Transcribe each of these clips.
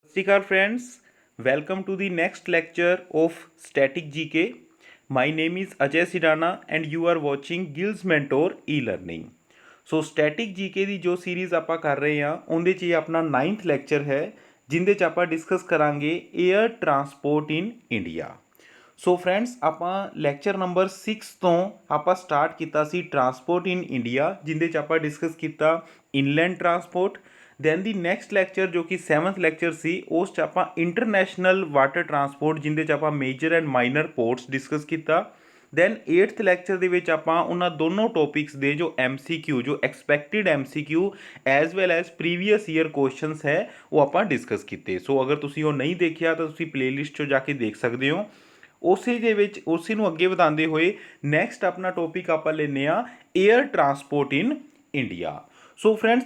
Namaskar friends, welcome to the next lecture of Static GK. My name is Ajay Sidana and you are watching Gills Mentor e-learning. So static GK ਦੀ ਜੋ series ਆਪਾਂ ਕਰ ਰਹੇ ਹਾਂ ਉਹਦੇ 'ਚ ਇਹ ਆਪਣਾ 9th ਲੈਕਚਰ ਹੈ ਜਿੰਦੇ 'ਚ ਆਪਾਂ ਡਿਸਕਸ ਕਰਾਂਗੇ air transport in India. So friends ਆਪਾਂ ਲੈਕਚਰ ਨੰਬਰ 6 ਤੋਂ ਆਪਾਂ ਸਟਾਰਟ ਕੀਤਾ ਸੀ ਟਰਾਂਸਪੋਰਟ ਇਨ ਇੰਡੀਆ ਜਿੰਦੇ 'ਚ ਆਪਾਂ ਡਿਸਕਸ ਕੀਤਾ ਇਨਲੈਂਡ ਟਰਾਂਸਪੋਰਟ। ਦੈਨ ਦੀ ਨੈਕਸਟ ਲੈਕਚਰ ਜੋ ਕਿ 7th ਲੈਕਚਰ ਸੀ ਉਸ 'ਚ ਆਪਾਂ ਇੰਟਰਨੈਸ਼ਨਲ ਵਾਟਰ ਟਰਾਂਸਪੋਰਟ ਜਿੰਦੇ 'ਚ ਆਪਾਂ major and minor ports discuss ਕੀਤਾ। ਦੈਨ 8th ਲੈਕਚਰ ਦੇ ਵਿੱਚ ਆਪਾਂ ਉਹਨਾਂ ਦੋਨੋਂ ਟੌਪਿਕਸ ਦੇ ਜੋ MCQ ਜੋ expected MCQ as well as previous year questions ਹੈ ਉਹ ਆਪਾਂ ਡਿਸਕਸ ਕੀਤੇ। ਸੋ ਅਗਰ ਤੁਸੀਂ ਉਹ ਨਹੀਂ ਦੇਖਿਆ ਤਾਂ ਤੁਸੀਂ ਪਲੇਲਿਸਟ 'ਚੋਂ ਜਾ ਕੇ ਦੇਖ ਸਕਦੇ ਹੋ। ਉਸੇ ਦੇ ਵਿੱਚ ਉਸੇ ਨੂੰ ਅੱਗੇ ਵਧਾਉਂਦੇ ਹੋਏ ਨੈਕਸਟ ਆਪਣਾ ਟੌਪਿਕ ਆਪਾਂ ਲੈਂਦੇ ਹਾਂ air transport in India. So friends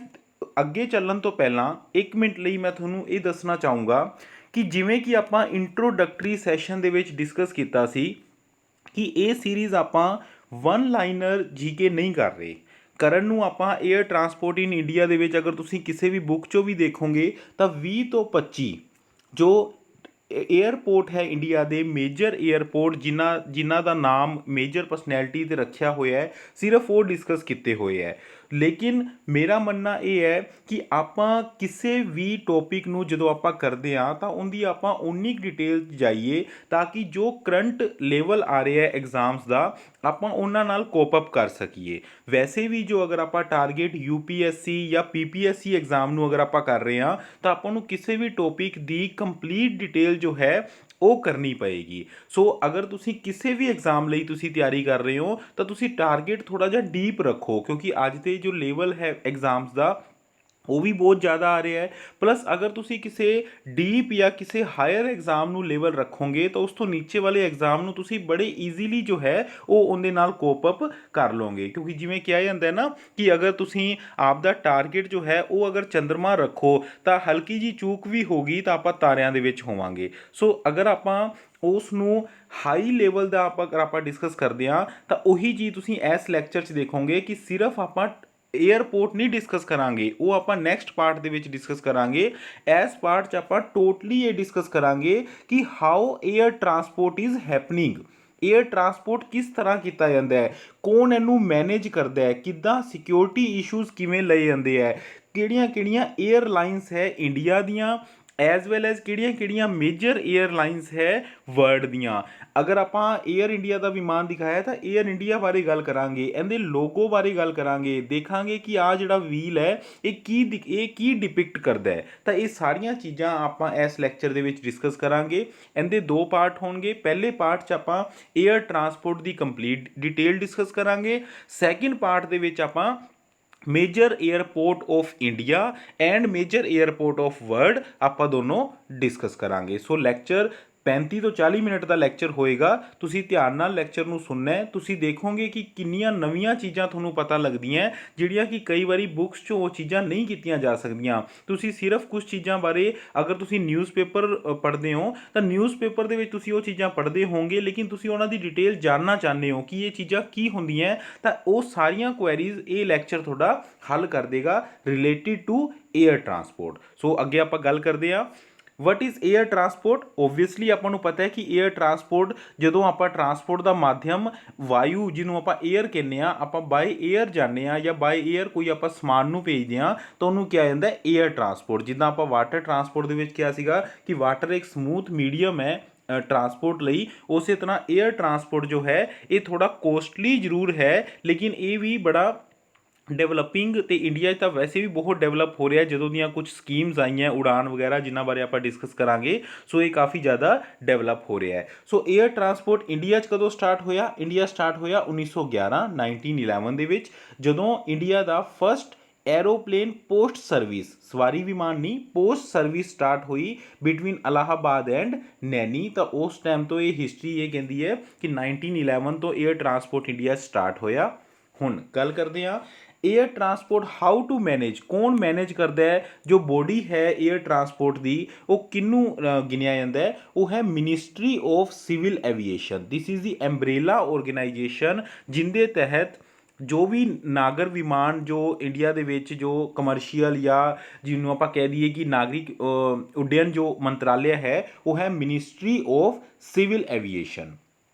ਅੱਗੇ ਚੱਲਣ ਤੋਂ ਪਹਿਲਾਂ 1 ਮਿੰਟ ਲਈ ਮੈਂ ਤੁਹਾਨੂੰ ਇਹ ਦੱਸਣਾ ਚਾਹੂੰਗਾ ਕਿ ਜਿਵੇਂ ਕਿ ਆਪਾਂ ਇੰਟਰੋਡਕਟਰੀ ਸੈਸ਼ਨ ਦੇ ਵਿੱਚ ਡਿਸਕਸ ਕੀਤਾ ਸੀ ਕਿ ਇਹ ਸੀਰੀਜ਼ ਆਪਾਂ ਵਨ ਲਾਈਨਰ ਜੀਕੇ ਨਹੀਂ ਕਰ ਰਹੇ। ਕਰਨ ਨੂੰ ਆਪਾਂ 에ਅਰ ਟਰਾਂਸਪੋਰਟ ਇਨ ਇੰਡੀਆ ਦੇ ਵਿੱਚ ਅਗਰ ਤੁਸੀਂ ਕਿਸੇ ਵੀ ਬੁੱਕ 'ਚੋਂ ਵੀ ਦੇਖੋਗੇ ਤਾਂ 20 ਤੋਂ 25 ਜੋ ਏਅਰਪੋਰਟ ਹੈ ਇੰਡੀਆ ਦੇ ਮੇਜਰ ਏਅਰਪੋਰਟ ਜਿਨ੍ਹਾਂ ਦਾ ਨਾਮ ਮੇਜਰ ਪਰਸਨੈਲਿਟੀ 'ਤੇ ਰੱਖਿਆ ਹੋਇਆ ਹੈ ਸਿਰਫ ਉਹ ਡਿਸਕਸ ਕੀਤੇ ਹੋਏ ਹੈ। ਲੇਕਿਨ ਮੇਰਾ ਮੰਨਣਾ ਇਹ ਹੈ ਕਿ ਆਪਾਂ ਕਿਸੇ ਵੀ ਟੌਪਿਕ ਨੂੰ ਜਦੋਂ ਆਪਾਂ ਕਰਦੇ ਹਾਂ ਤਾਂ ਉਹਦੀ ਆਪਾਂ ਉਨੀ ਡਿਟੇਲ 'ਚ ਜਾਈਏ ਤਾਂ ਕਿ ਜੋ ਕਰੰਟ ਲੈਵਲ ਆ ਰਿਹਾ ਐਗਜ਼ਾਮਸ ਦਾ ਆਪਾਂ ਉਹਨਾਂ ਨਾਲ ਕੋਪ ਅਪ ਕਰ ਸਕੀਏ। ਵੈਸੇ ਵੀ ਜੋ ਅਗਰ ਆਪਾਂ ਟਾਰਗੇਟ UPSC ਜਾਂ PPSC ਐਗਜ਼ਾਮ ਨੂੰ ਅਗਰ ਆਪਾਂ ਕਰ ਰਹੇ ਹਾਂ ਤਾਂ ਆਪਾਂ ਨੂੰ ਕਿਸੇ ਵੀ ਟੌਪਿਕ ਦੀ ਕੰਪਲੀਟ ਡਿਟੇਲ ਜੋ ਹੈ ਉਹ ਕਰਨੀ ਪਏਗੀ। ਸੋ ਅਗਰ ਤੁਸੀਂ ਕਿਸੇ ਵੀ ਐਗਜ਼ਾਮ ਲਈ ਤੁਸੀਂ ਤਿਆਰੀ ਕਰ ਰਹੇ ਹੋ ਤਾਂ ਤੁਸੀਂ ਟਾਰਗੇਟ ਥੋੜ੍ਹਾ ਜਿਹਾ ਡੀਪ ਰੱਖੋ ਕਿਉਂਕਿ ਅੱਜ ਦੇ ਜੋ ਲੈਵਲ ਹੈ ਐਗਜ਼ਾਮਸ ਦਾ ਉਹ ਵੀ ਬਹੁਤ ਜ਼ਿਆਦਾ ਆ ਰਿਹਾ ਹੈ। ਪਲੱਸ ਅਗਰ ਤੁਸੀਂ ਕਿਸੇ ਡੀਪ ਜਾਂ ਕਿਸੇ ਹਾਇਰ ਐਗਜ਼ਾਮ ਨੂੰ ਲੈਵਲ ਰੱਖੋਗੇ ਤਾਂ ਉਸ ਤੋਂ ਨੀਚੇ ਵਾਲੇ ਐਗਜ਼ਾਮ ਨੂੰ ਤੁਸੀਂ ਬੜੇ ਈਜ਼ੀਲੀ ਜੋ ਹੈ ਉਹ ਉਹਦੇ ਨਾਲ ਕੋਪ ਅਪ ਕਰ ਲਓਗੇ ਕਿਉਂਕਿ ਜਿਵੇਂ ਕਿਹਾ ਜਾਂਦਾ ਹੈ ਨਾ ਕਿ ਅਗਰ ਤੁਸੀਂ ਆਪ ਦਾ ਟਾਰਗੇਟ ਜੋ ਹੈ ਉਹ ਅਗਰ ਚੰਦਰਮਾ ਰੱਖੋ ਤਾਂ ਹਲਕੀ ਜੀ ਚੂਕ ਵੀ ਹੋਗੀ ਤਾਂ ਆਪਾਂ ਤਾਰਿਆਂ ਦੇ ਵਿੱਚ ਹੋਵਾਂਗੇ। ਸੋ ਅਗਰ ਆਪਾਂ ਉਸ ਨੂੰ ਹਾਈ ਲੈਵਲ ਦਾ ਆਪਾਂ ਡਿਸਕਸ ਕਰਦੇ ਹਾਂ ਤਾਂ ਉਹੀ ਚੀਜ਼ ਤੁਸੀਂ ਇਸ ਲੈਕਚਰ 'ਚ ਦੇਖੋਗੇ ਕਿ ਸਿਰਫ ਆਪਾਂ ਏਅਰਪੋਰਟ ਨਹੀਂ ਡਿਸਕਸ ਕਰਾਂਗੇ ਉਹ ਆਪਾਂ ਨੈਕਸਟ ਪਾਰਟ ਦੇ ਵਿੱਚ ਡਿਸਕਸ ਕਰਾਂਗੇ। ਇਸ ਪਾਰਟ 'ਚ ਆਪਾਂ ਟੋਟਲੀ ਇਹ ਡਿਸਕਸ ਕਰਾਂਗੇ ਕਿ how air transport is happening. Air transport ਕਿਸ ਤਰ੍ਹਾਂ ਕੀਤਾ ਜਾਂਦਾ ਹੈ, ਕੌਣ ਇਹਨੂੰ ਮੈਨੇਜ ਕਰਦਾ ਹੈ, ਕਿੱਦਾਂ ਸਿਕਿਉਰਿਟੀ ਇਸ਼ੂਜ਼ ਕਿਵੇਂ ਲਏ ਜਾਂਦੇ ਹੈ, ਕਿਹੜੀਆਂ ਕਿਹੜੀਆਂ ਏਅਰਲਾਈਨਸ ਹੈ ਇੰਡੀਆ ਦੀਆਂ ਐਜ਼ ਵੈਲ ਐਜ਼ ਕਿਹੜੀਆਂ ਕਿਹੜੀਆਂ ਮੇਜਰ ਏਅਰਲਾਈਨਸ ਹੈ ਵਰਲਡ ਦੀਆਂ। ਅਗਰ ਆਪਾਂ ਏਅਰ ਇੰਡੀਆ ਦਾ ਵਿਮਾਨ ਦਿਖਾਇਆ ਤਾਂ ਏਅਰ ਇੰਡੀਆ ਬਾਰੇ ਗੱਲ ਕਰਾਂਗੇ, ਇਹਦੇ ਲੋਗੋ ਬਾਰੇ ਗੱਲ ਕਰਾਂਗੇ, ਦੇਖਾਂਗੇ ਕਿ ਆਹ ਜਿਹੜਾ ਵੀਲ ਹੈ ਇਹ ਕੀ ਡਿਪਿਕਟ ਕਰਦਾ ਹੈ। ਤਾਂ ਇਹ ਸਾਰੀਆਂ ਚੀਜ਼ਾਂ ਆਪਾਂ ਇਸ ਲੈਕਚਰ ਦੇ ਵਿੱਚ ਡਿਸਕਸ ਕਰਾਂਗੇ। ਇਹਦੇ 2 ਪਾਰਟ ਹੋਣਗੇ। ਪਹਿਲੇ ਪਾਰਟ 'ਚ ਆਪਾਂ ਏਅਰ ਟਰਾਂਸਪੋਰਟ ਦੀ ਕੰਪਲੀਟ ਡਿਟੇਲ ਡਿਸਕਸ ਕਰਾਂਗੇ। ਸੈਕਿੰਡ ਪਾਰਟ ਦੇ ਵਿੱਚ ਆਪਾਂ major airport of India and major airport of world ਆਪਾਂ ਦੋਨੋਂ ਡਿਸਕਸ ਕਰਾਂਗੇ। ਸੋ ਲੈਕਚਰ 35 ਤੋਂ 40 ਮਿੰਟ ਦਾ ਲੈਕਚਰ ਹੋਏਗਾ। ਤੁਸੀਂ ਧਿਆਨ ਨਾਲ ਲੈਕਚਰ ਨੂੰ ਸੁਣਨਾ ਹੈ। ਤੁਸੀਂ ਦੇਖੋਗੇ ਕਿ ਕਿੰਨੀਆਂ ਨਵੀਆਂ ਚੀਜ਼ਾਂ ਤੁਹਾਨੂੰ ਪਤਾ ਲੱਗਦੀਆਂ ਜਿਹੜੀਆਂ ਕਿ ਕਈ ਵਾਰੀ ਬੁੱਕਸ 'ਚੋਂ ਉਹ ਚੀਜ਼ਾਂ ਨਹੀਂ ਕੀਤੀਆਂ ਜਾ ਸਕਦੀਆਂ। ਤੁਸੀਂ ਸਿਰਫ ਕੁਝ ਚੀਜ਼ਾਂ ਬਾਰੇ ਅਗਰ ਤੁਸੀਂ ਨਿਊਜ਼ਪੇਪਰ ਪੜ੍ਹਦੇ ਹੋ ਤਾਂ ਨਿਊਜ਼ਪੇਪਰ ਦੇ ਵਿੱਚ ਤੁਸੀਂ ਉਹ ਚੀਜ਼ਾਂ ਪੜ੍ਹਦੇ ਹੋਵੋਗੇ ਲੇਕਿਨ ਤੁਸੀਂ ਉਹਨਾਂ ਦੀ ਡਿਟੇਲ ਜਾਣਨਾ ਚਾਹੁੰਦੇ ਹੋ ਕਿ ਇਹ ਚੀਜ਼ਾਂ ਕੀ ਹੁੰਦੀਆਂ ਤਾਂ ਉਹ ਸਾਰੀਆਂ ਕੁਐਰੀਜ਼ ਇਹ ਲੈਕਚਰ ਤੁਹਾਡਾ ਹੱਲ ਕਰ ਦੇਗਾ ਰਿਲੇਟਿਡ ਟੂ ਏਅਰ ਟਰਾਂਸਪੋਰਟ। ਸੋ ਅੱਗੇ ਆਪਾਂ ਗੱਲ ਕਰਦੇ ਹਾਂ what is air transport. Obviously ਆਪਾਂ ਨੂੰ ਪਤਾ ਹੈ ਕਿ ਏਅਰ ਟਰਾਂਸਪੋਰਟ ਜਦੋਂ ਆਪਾਂ ਟਰਾਂਸਪੋਰਟ ਦਾ ਮਾਧਿਅਮ ਵਾਯੂ ਜਿਹਨੂੰ ਆਪਾਂ ਏਅਰ ਕਹਿੰਦੇ ਆ ਆਪਾਂ ਬਾਏ ਏਅਰ ਜਾਂਦੇ ਆ ਜਾਂ ਬਾਏ ਏਅਰ ਕੋਈ ਆਪਾਂ ਸਮਾਨ ਨੂੰ ਭੇਜਦੇ ਆ ਤਾਂ ਉਹਨੂੰ ਕਿਹਾ ਜਾਂਦਾ ਏਅਰ ਟਰਾਂਸਪੋਰਟ। ਜਿੱਦਾਂ ਆਪਾਂ ਵਾਟਰ ਟਰਾਂਸਪੋਰਟ ਦੇ ਵਿੱਚ ਕਿਹਾ ਸੀਗਾ ਕਿ ਵਾਟਰ ਇੱਕ ਸਮੂਥ ਮੀਡੀਅਮ ਹੈ ਟਰਾਂਸਪੋਰਟ ਲਈ, ਉਸੇ ਤਰ੍ਹਾਂ ਏਅਰ ਟਰਾਂਸਪੋਰਟ ਜੋ ਹੈ ਇਹ ਥੋੜ੍ਹਾ ਕੋਸਟਲੀ ਜ਼ਰੂਰ ਹੈ ਲੇਕਿਨ ਇਹ ਵੀ ਬੜਾ ਡਿਵੈਲਪਿੰਗ ਅਤੇ ਇੰਡੀਆ 'ਚ ਤਾਂ ਵੈਸੇ ਵੀ ਬਹੁਤ ਡਿਵੈਲਪ ਹੋ ਰਿਹਾ ਜਦੋਂ ਦੀਆਂ ਕੁਝ ਸਕੀਮਸ ਆਈਆਂ ਉਡਾਨ ਵਗੈਰਾ ਜਿਨ੍ਹਾਂ ਬਾਰੇ ਆਪਾਂ ਡਿਸਕਸ ਕਰਾਂਗੇ। ਸੋ ਇਹ ਕਾਫੀ ਜ਼ਿਆਦਾ ਡਿਵੈਲਪ ਹੋ ਰਿਹਾ ਹੈ। ਸੋ ਏਅਰ ਟਰਾਂਸਪੋਰਟ ਇੰਡੀਆ 'ਚ ਕਦੋਂ ਸਟਾਰਟ ਹੋਇਆ? ਇੰਡੀਆ ਸਟਾਰਟ ਹੋਇਆ 1911 ਦੇ ਵਿੱਚ ਜਦੋਂ ਇੰਡੀਆ ਦਾ ਫਸਟ ਐਰੋਪਲੇਨ ਪੋਸਟ ਸਰਵਿਸ ਸਵਾਰੀ ਵਿਮਾਨ ਨਹੀਂ ਪੋਸਟ ਸਰਵਿਸ ਸਟਾਰਟ ਹੋਈ ਬਿਟਵੀਨ ਅਲਾਹਾਬਾਦ ਐਂਡ ਨੈਨੀ। ਤਾਂ ਉਸ ਟਾਈਮ ਤੋਂ ਇਹ ਹਿਸਟਰੀ ਇਹ ਕਹਿੰਦੀ ਹੈ ਕਿ 1911 ਤੋਂ ਏਅਰ ਟਰਾਂਸਪੋਰਟ ਇੰਡੀਆ ਸਟਾਰਟ ਹੋਇਆ। ਹੁਣ ਗੱਲ ਕਰਦੇ ਹਾਂ air transport how to manage, ਕੌਣ ਮੈਨੇਜ ਕਰਦਾ ਹੈ? ਜੋ ਬੋਡੀ ਹੈ ਏਅਰ ਟਰਾਂਸਪੋਰਟ ਦੀ ਉਹ ਕਿਹਨੂੰ ਗਿਣਿਆ ਜਾਂਦਾ ਹੈ? ਉਹ ਹੈ ministry of civil aviation. This is the umbrella organisation ਜਿੰਦੇ ਤਹਿਤ ਜੋ ਵੀ ਨਾਗਰ ਵਿਮਾਨ ਜੋ ਇੰਡੀਆ ਦੇ ਵਿੱਚ ਜੋ ਕਮਰਸ਼ੀਅਲ ਜਾਂ ਜਿਹਨੂੰ ਆਪਾਂ ਕਹਿ ਦਈਏ ਕਿ ਨਾਗਰਿਕ ਉਡਿਆਨ ਜੋ ਮੰਤਰਾਲਿਆ ਹੈ ਉਹ ਹੈ ਮਿਨਿਸਟਰੀ ਆਫ ਸਿਵਲ ਐਵੀਏਸ਼ਨ।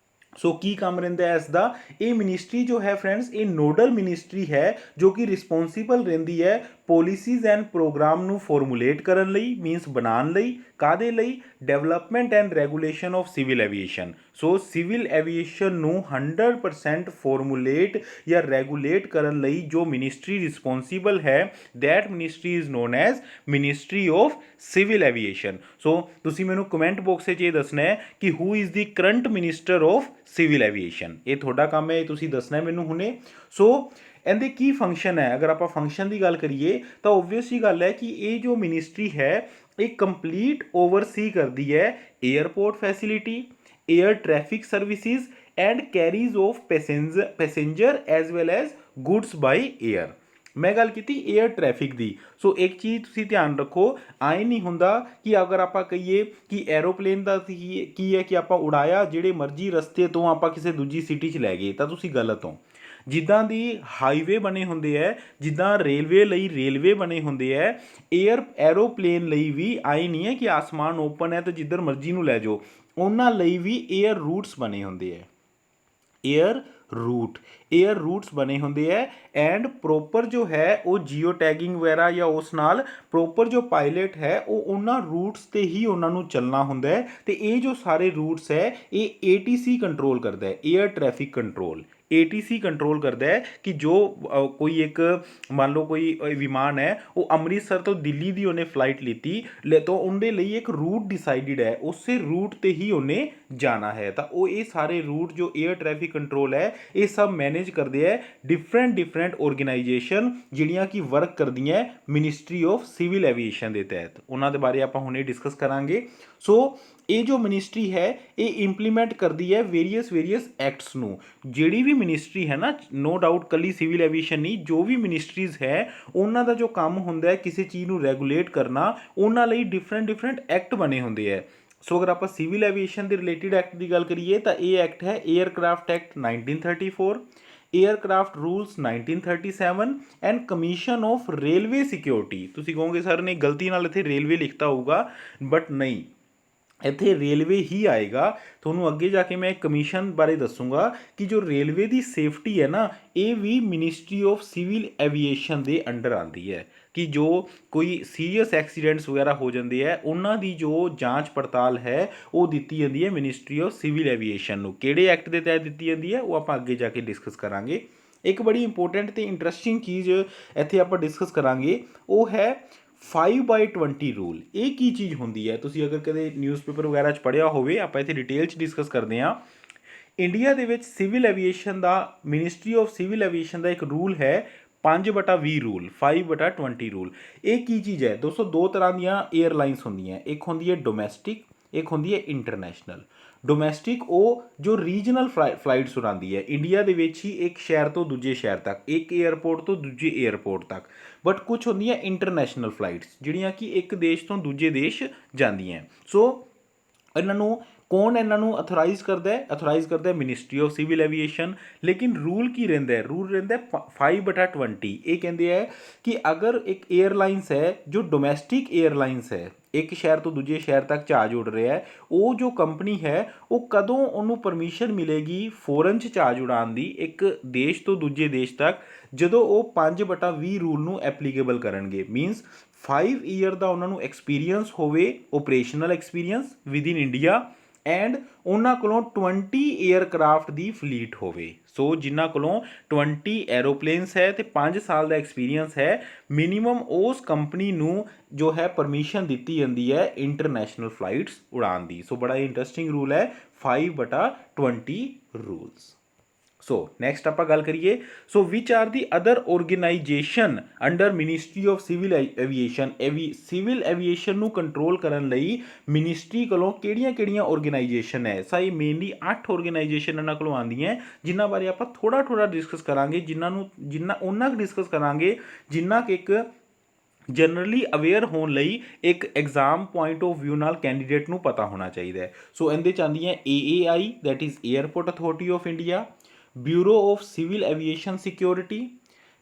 ਸੋ ਕੀ ਕੰਮ ਰਹਿੰਦਾ ਹੈ ਇਸ ਦਾ? ਇਹ ਮਿਨਿਸਟਰੀ ਜੋ ਹੈ ਫਰੈਂਡਸ ਇਹ ਨੋਡਲ ਮਿਨਿਸਟਰੀ ਹੈ ਜੋ ਕਿ ਰਿਸਪੌਂਸੀਬਲ ਰਹਿੰਦੀ ਹੈ ਪੋਲਿਸੀਜ਼ ਐਂਡ ਪ੍ਰੋਗਰਾਮ ਨੂੰ ਫਾਰਮੂਲੇਟ ਕਰਨ ਲਈ, ਮੀਨਸ ਬਣਾਉਣ ਲਈ, ਕਾਹਦੇ ਲਈ? Development and regulation of civil aviation. So civil aviation ਨੂੰ 100% ਫਾਰਮੂਲੇਟ ਜਾਂ ਰੈਗੂਲੇਟ ਕਰਨ ਲਈ ਜੋ ਮਿਨਿਸਟਰੀ ਰਿਸਪੌਂਸੀਬਲ ਹੈ that ministry is known as ministry of civil aviation. So ਤੁਸੀਂ ਮੈਨੂੰ ਕਮੈਂਟ ਬਾਕਸ ਵਿੱਚ ਇਹ ਦੱਸਣਾ ਹੈ ਕਿ who is the current minister of civil aviation. ਇਹ ਤੁਹਾਡਾ ਕੰਮ ਹੈ, ਇਹ ਤੁਸੀਂ ਦੱਸਣਾ ਹੈ ਮੈਨੂੰ ਹੁਣੇ। ਸੋ ਇਹਦੇ ਕੀ ਫੰਕਸ਼ਨ ਹੈ? ਅਗਰ ਆਪਾਂ ਫੰਕਸ਼ਨ ਦੀ ਗੱਲ ਕਰੀਏ ਤਾਂ ਓਬਵੀਅਸ ਹੀ ਗੱਲ ਹੈ ਕਿ ਇਹ ਜੋ ਮਿਨਿਸਟਰੀ ਹੈ ਇਹ ਕੰਪਲੀਟ ਓਵਰਸੀ ਕਰਦੀ ਹੈ airport facility, air traffic services and carriage of passenger as well as goods by air. ਮੈਂ ਗੱਲ ਕੀਤੀ 에ਅਰ ਟ੍ਰੈਫਿਕ ਦੀ। ਸੋ ਇੱਕ ਚੀਜ਼ ਤੁਸੀਂ ਧਿਆਨ ਰੱਖੋ, ਆਏ ਨਹੀਂ ਹੁੰਦਾ ਕਿ ਅਗਰ ਆਪਾਂ ਕਹੀਏ ਕਿ ਐਰੋਪਲੇਨ ਦਾ ਕੀ ਹੈ ਕਿ ਆਪਾਂ ਉਡਾਇਆ ਜਿਹੜੇ ਮਰਜ਼ੀ ਰਸਤੇ ਤੋਂ ਆਪਾਂ ਕਿਸੇ ਦੂਜੀ ਸਿਟੀ 'ਚ ਲੈ ਗਏ ਤਾਂ ਤੁਸੀਂ ਗਲਤ ਹੋ। ਜਿੱਦਾਂ ਦੀ ਹਾਈਵੇ ਬਣੇ ਹੁੰਦੇ ਹੈ, ਜਿੱਦਾਂ ਰੇਲਵੇ ਲਈ ਰੇਲਵੇ ਬਣੇ ਹੁੰਦੇ ਹੈ, ਐਰੋਪਲੇਨ ਲਈ ਵੀ ਆਏ ਨਹੀਂ ਹੈ ਕਿ ਆਸਮਾਨ ਓਪਨ ਹੈ ਤੇ ਜਿੱਧਰ ਮਰਜ਼ੀ ਨੂੰ ਲੈ ਜਾਓ। ਉਹਨਾਂ ਲਈ ਵੀ 에ਅਰ ਰੂਟਸ ਬਣੇ ਹੁੰਦੇ ਹੈ, 에ਅਰ ਰੂਟਸ ਬਣੇ ਹੁੰਦੇ ਹੈ ਐਂਡ ਪ੍ਰੋਪਰ ਜੋ ਹੈ ਉਹ ਜੀਓ ਟੈਗਿੰਗ ਵਗੈਰਾ ਜਾਂ ਉਸ ਨਾਲ ਪ੍ਰੋਪਰ ਜੋ ਪਾਇਲਟ ਹੈ ਉਹ ਉਹਨਾਂ ਰੂਟਸ 'ਤੇ ਹੀ ਉਹਨਾਂ ਨੂੰ ਚੱਲਣਾ ਹੁੰਦਾ ਹੈ। ਅਤੇ ਇਹ ਜੋ ਸਾਰੇ ਰੂਟਸ ਹੈ ਇਹ ATC ਕੰਟਰੋਲ ਕਰਦਾ ਹੈ, air traffic control. ATC control ਕਰਦਾ ਹੈ ਕਿ ਜੋ ਕੋਈ ਇੱਕ ਮੰਨ ਲਓ ਕੋਈ ਵਿਮਾਨ ਹੈ ਉਹ ਅੰਮ੍ਰਿਤਸਰ ਤੋਂ ਦਿੱਲੀ ਦੀ ਉਹਨੇ ਫਲਾਈਟ ਲਿੱਤੀ ਤਾਂ ਉਹਦੇ ਲਈ ਇੱਕ ਰੂਟ ਡਿਸਾਈਡਡ ਹੈ, ਉਸੇ ਰੂਟ 'ਤੇ ਹੀ ਉਹਨੇ ਜਾਣਾ ਹੈ। ਤਾਂ ਉਹ ਇਹ ਸਾਰੇ ਰੂਟ ਜੋ 에ਅਰ ਟ੍ਰੈਫਿਕ ਕੰਟਰੋਲ ਹੈ ਇਹ ਸਭ ਮੈਨੇਜ ਕਰਦੇ ਹੈ ਡਿਫਰੈਂਟ ਆਰਗੇਨਾਈਜੇਸ਼ਨ ਜਿਹੜੀਆਂ ਕਿ ਵਰਕ ਕਰਦੀਆਂ ਮਿਨਿਸਟਰੀ ਆਫ ਸਿਵਲ ਐਵੀਏਸ਼ਨ ਦੇ ਤਹਿਤ। ਉਹਨਾਂ ਦੇ ਬਾਰੇ ਆਪਾਂ ਹੁਣੇ ਡਿਸਕਸ ਕਰਾਂਗੇ। ਸੋ ਇਹ ਜੋ ਮਿਨਿਸਟਰੀ ਹੈ ਇਹ ਇੰਪਲੀਮੈਂਟ ਕਰਦੀ ਹੈ ਵੇਰੀਅਸ ਐਕਟਸ ਨੂੰ। ਜਿਹੜੀ ਵੀ ਮਿਨਿਸਟਰੀ ਹੈ ਨਾ, ਨੋ ਡਾਊਟ ਕੱਲੀ ਸਿਵਲ ਐਵੀਏਸ਼ਨ ਨਹੀਂ, ਜੋ ਵੀ ਮਿਨਿਸਟਰੀਜ਼ ਹੈ ਉਹਨਾਂ ਦਾ ਜੋ ਕੰਮ ਹੁੰਦਾ ਹੈ ਕਿਸੇ ਚੀਜ਼ ਨੂੰ ਰੈਗੂਲੇਟ ਕਰਨਾ, ਉਹਨਾਂ ਲਈ ਡਿਫਰੈਂਟ ਐਕਟ ਬਣੇ ਹੁੰਦੇ ਹੈ। ਸੋ ਅਗਰ ਆਪਾਂ ਸਿਵਲ ਐਵੀਏਸ਼ਨ ਦੇ ਰਿਲੇਟਿਡ ਐਕਟ ਦੀ ਗੱਲ ਕਰੀਏ ਤਾਂ ਇਹ ਐਕਟ ਹੈ aircraft act 1934, aircraft rules 1937 and commission of railway security. ਤੁਸੀਂ ਕਹੋਗੇ ਸਰ ਨੇ ਗਲਤੀ ਨਾਲ ਇੱਥੇ ਰੇਲਵੇ ਲਿਖਤਾ ਹੋਊਗਾ, ਬਟ ਨਹੀਂ, ਇੱਥੇ ਰੇਲਵੇ ਹੀ ਆਏਗਾ। ਤੁਹਾਨੂੰ ਅੱਗੇ ਜਾ ਕੇ ਮੈਂ ਕਮਿਸ਼ਨ ਬਾਰੇ ਦੱਸੂਗਾ ਕਿ ਜੋ ਰੇਲਵੇ ਦੀ ਸੇਫਟੀ ਹੈ ਨਾ ਇਹ ਵੀ ਮਿਨਿਸਟਰੀ ਆਫ ਸਿਵਲ ਐਵੀਏਸ਼ਨ ਦੇ ਅੰਡਰ ਆਉਂਦੀ ਹੈ ਕਿ ਜੋ ਕੋਈ ਸੀਰੀਅਸ ਐਕਸੀਡੈਂਟਸ ਵਗੈਰਾ ਹੋ ਜਾਂਦੇ ਹੈ ਉਹਨਾਂ ਦੀ ਜੋ ਜਾਂਚ ਪੜਤਾਲ ਹੈ ਉਹ ਦਿੱਤੀ ਜਾਂਦੀ ਹੈ ਮਿਨਿਸਟਰੀ ਆਫ ਸਿਵਲ ਐਵੀਏਸ਼ਨ ਨੂੰ। ਕਿਹੜੇ ਐਕਟ ਦੇ ਤਹਿਤ ਦਿੱਤੀ ਜਾਂਦੀ ਹੈ ਉਹ ਆਪਾਂ ਅੱਗੇ ਜਾ ਕੇ ਡਿਸਕਸ ਕਰਾਂਗੇ। ਇੱਕ ਬੜੀ ਇੰਪੋਰਟੈਂਟ ਅਤੇ ਇੰਟਰਸਟਿੰਗ ਚੀਜ਼ ਇੱਥੇ ਆਪਾਂ ਡਿਸਕਸ ਕਰਾਂਗੇ ਉਹ ਹੈ 5/20 ਰੂਲ। ਇਹ ਕੀ ਚੀਜ਼ ਹੁੰਦੀ ਹੈ? ਤੁਸੀਂ ਅਗਰ ਕਦੇ ਨਿਊਜ਼ਪੇਪਰ ਵਗੈਰਾ 'ਚ ਪੜ੍ਹਿਆ ਹੋਵੇ, ਆਪਾਂ ਇੱਥੇ ਡਿਟੇਲ 'ਚ ਡਿਸਕਸ ਕਰਦੇ ਹਾਂ। ਇੰਡੀਆ ਦੇ ਵਿੱਚ ਸਿਵਲ ਐਵੀਏਸ਼ਨ ਦਾ, ਮਿਨਿਸਟਰੀ ਆਫ ਸਿਵਲ ਐਵੀਏਸ਼ਨ ਦਾ ਇੱਕ ਰੂਲ ਹੈ 5/20 ਰੂਲ, 5/20 ਰੂਲ। ਇਹ ਕੀ ਚੀਜ਼ ਹੈ ਦੋਸਤੋ? ਦੋ ਤਰ੍ਹਾਂ ਦੀਆਂ 에ਅਰਲਾਈਨਸ ਹੁੰਦੀਆਂ, ਇੱਕ ਹੁੰਦੀ ਹੈ ਡੋਮੈਸਟਿਕ, ਇੱਕ ਹੁੰਦੀ ਹੈ ਇੰਟਰਨੈਸ਼ਨਲ। ਡੋਮੈਸਟਿਕ ਉਹ ਜੋ ਰੀਜਨਲ ਫਲਾਈਟਸ ਉਡਾਉਂਦੀ ਹੈ ਇੰਡੀਆ ਦੇ ਵਿੱਚ ਹੀ, ਇੱਕ ਸ਼ਹਿਰ ਤੋਂ ਦੂਜੇ ਸ਼ਹਿਰ ਤੱਕ, ਇੱਕ 에ਅਰਪੋਰਟ ਤੋਂ ਦੂਜੇ 에ਅਰਪੋਰਟ ਤੱਕ। ਬਟ ਕੁਛ ਹੁੰਦੀਆਂ ਇੰਟਰਨੈਸ਼ਨਲ ਫਲਾਈਟਸ ਜਿਹੜੀਆਂ ਕਿ ਇੱਕ ਦੇਸ਼ ਤੋਂ ਦੂਜੇ ਦੇਸ਼ ਜਾਂਦੀਆਂ। ਸੋ ਇਹਨਾਂ ਨੂੰ ਕੌਣ ਇਹਨਾਂ ਨੂੰ ਅਥੋਰਾਈਜ਼ ਕਰਦਾ ਹੈ? ਅਥੋਰਾਈਜ਼ ਕਰਦਾ ਹੈ ਮਿਨਿਸਟਰੀ ਆਫ ਸਿਵਲ ਐਵੀਏਸ਼ਨ। ਲੇਕਿਨ ਰੂਲ ਕੀ ਰਹਿੰਦਾ ਹੈ? ਰੂਲ ਰਹਿੰਦਾ 5/20। ਇਹ ਕਹਿੰਦੇ ਹੈ ਕਿ ਅਗਰ ਇੱਕ 에ਅਰਲਾਈਨਸ ਹੈ ਜੋ ਡੋਮੈਸਟਿਕ 에ਅਰਲਾਈਨਸ ਹੈ, ਇੱਕ ਸ਼ਹਿਰ ਤੋਂ ਦੂਜੇ ਸ਼ਹਿਰ ਤੱਕ ਜਹਾਜ਼ ਉੱਡ ਰਿਹਾ ਹੈ, ਉਹ ਜੋ ਕੰਪਨੀ ਹੈ ਉਹ ਕਦੋਂ ਉਹਨੂੰ ਪਰਮਿਸ਼ਨ ਮਿਲੇਗੀ ਫੋਰਨ 'ਚ ਜਹਾਜ਼ ਉਡਾਉਣ ਦੀ ਇੱਕ ਦੇਸ਼ ਤੋਂ ਦੂਜੇ ਦੇਸ਼ ਤੱਕ? ਜਦੋਂ ਉਹ 5/20 ਰੂਲ ਨੂੰ ਐਪਲੀਕੇਬਲ ਕਰਨਗੇ। ਮੀਨਸ 5 ਈਅਰ ਦਾ ਉਹਨਾਂ ਨੂੰ ਐਕਸਪੀਰੀਅੰਸ ਹੋਵੇ, operational experience within India, and ਉਹਨਾਂ ਕੋਲੋਂ 20 에ਅਰਕ੍ਰਾਫਟ ਦੀ ਫਲੀਟ ਹੋਵੇ। ਸੋ ਜਿਨ੍ਹਾਂ ਕੋਲੋਂ 20 ਐਰੋਪਲੇਨਸ ਹੈ ਅਤੇ 5 ਸਾਲ ਦਾ ਐਕਸਪੀਰੀਅੰਸ ਹੈ, ਮਿਨੀਮਮ ਉਸ ਕੰਪਨੀ ਨੂੰ ਜੋ ਹੈ ਪਰਮਿਸ਼ਨ ਦਿੱਤੀ ਜਾਂਦੀ ਹੈ ਇੰਟਰਨੈਸ਼ਨਲ ਫਲਾਈਟਸ ਉਡਾਉਣ ਦੀ। ਸੋ ਬੜਾ ਇੰਟਰਸਟਿੰਗ ਰੂਲ ਹੈ 5/20 ਰੂਲਸ। ਸੋ ਨੈਕਸਟ ਆਪਾਂ ਗੱਲ ਕਰੀਏ, so which are the other organisation under ministry of civil aviation. Civil aviation ਨੂੰ ਕੰਟਰੋਲ ਕਰਨ ਲਈ ਮਿਨਿਸਟਰੀ ਕੋਲੋਂ ਕਿਹੜੀਆਂ ਆਰਗੇਨਾਈਜੇਸ਼ਨ ਹੈ? ਸਾਈ ਮੇਨਲੀ 8 ਆਰਗੇਨਾਈਜੇਸ਼ਨ ਇਹਨਾਂ ਕੋਲੋਂ ਆਉਂਦੀਆਂ ਜਿਨ੍ਹਾਂ ਬਾਰੇ ਆਪਾਂ ਥੋੜਾ ਡਿਸਕਸ ਕਰਾਂਗੇ, ਉਹਨਾਂ ਡਿਸਕਸ ਕਰਾਂਗੇ ਜਿੰਨਾ ਕਿ ਇੱਕ ਜਨਰਲੀ ਅਵੇਅਰ ਹੋਣ ਲਈ ਇੱਕ ਐਗਜ਼ਾਮ ਪੁਆਇੰਟ ਆਫ ਵਿਊ ਨਾਲ ਕੈਂਡੀਡੇਟ ਨੂੰ ਪਤਾ ਹੋਣਾ ਚਾਹੀਦਾ ਹੈ। ਸੋ ਇਹਦੇ 'ਚ ਆਉਂਦੀਆਂ AAI that is airport authority of India, bureau of civil aviation security,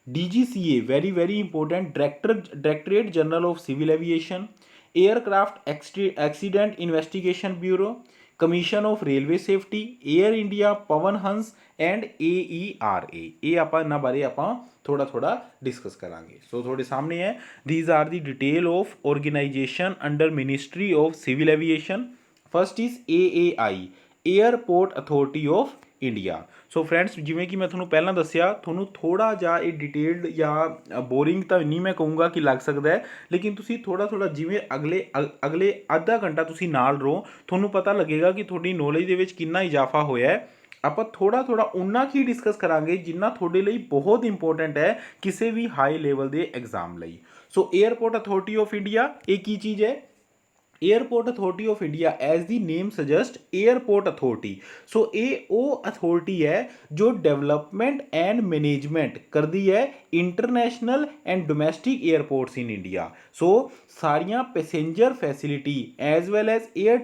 DGCA very very important, directorate general of civil aviation, aircraft accident investigation bureau, commission of railway safety, Air India, Pawan Hans and AERA। ये आप इन्होंने बारे आप थोड़ा थोड़ा discuss करांगे। सो थोड़े सामने है, these are the detail of organisation under ministry of civil aviation. First is AAI, airport authority of India. So friends जिमें कि मैं थोड़ा पहला दसिया, थोड़ा थोड़ा जा ये डिटेल्ड या बोरिंग तो नहीं मैं कहूँगा कि लग सकता है, लेकिन तुसी थोड़ा थोड़ा जिमें अगले अगले आधा घंटा तुसी नाल रहो, थोड़ा पता लगेगा कि थोड़ी नॉलेज दे विच कितना इजाफा होया है। ਆਪਾਂ थोड़ा थोड़ा उन्ना ही डिस्कस करांगे जिन्ना थोड़े लिए बहुत इंपॉर्टेंट है किसी भी हाई लेवल के एग्जाम ਲਈ। So airport authority of India एक की चीज़ है, airport authority of India as the name suggest airport authority. So ये वो अथॉरिटी है जो डेवलपमेंट एंड मैनेजमेंट करती है international and domestic airports in India. So सारियां passenger facility as well as air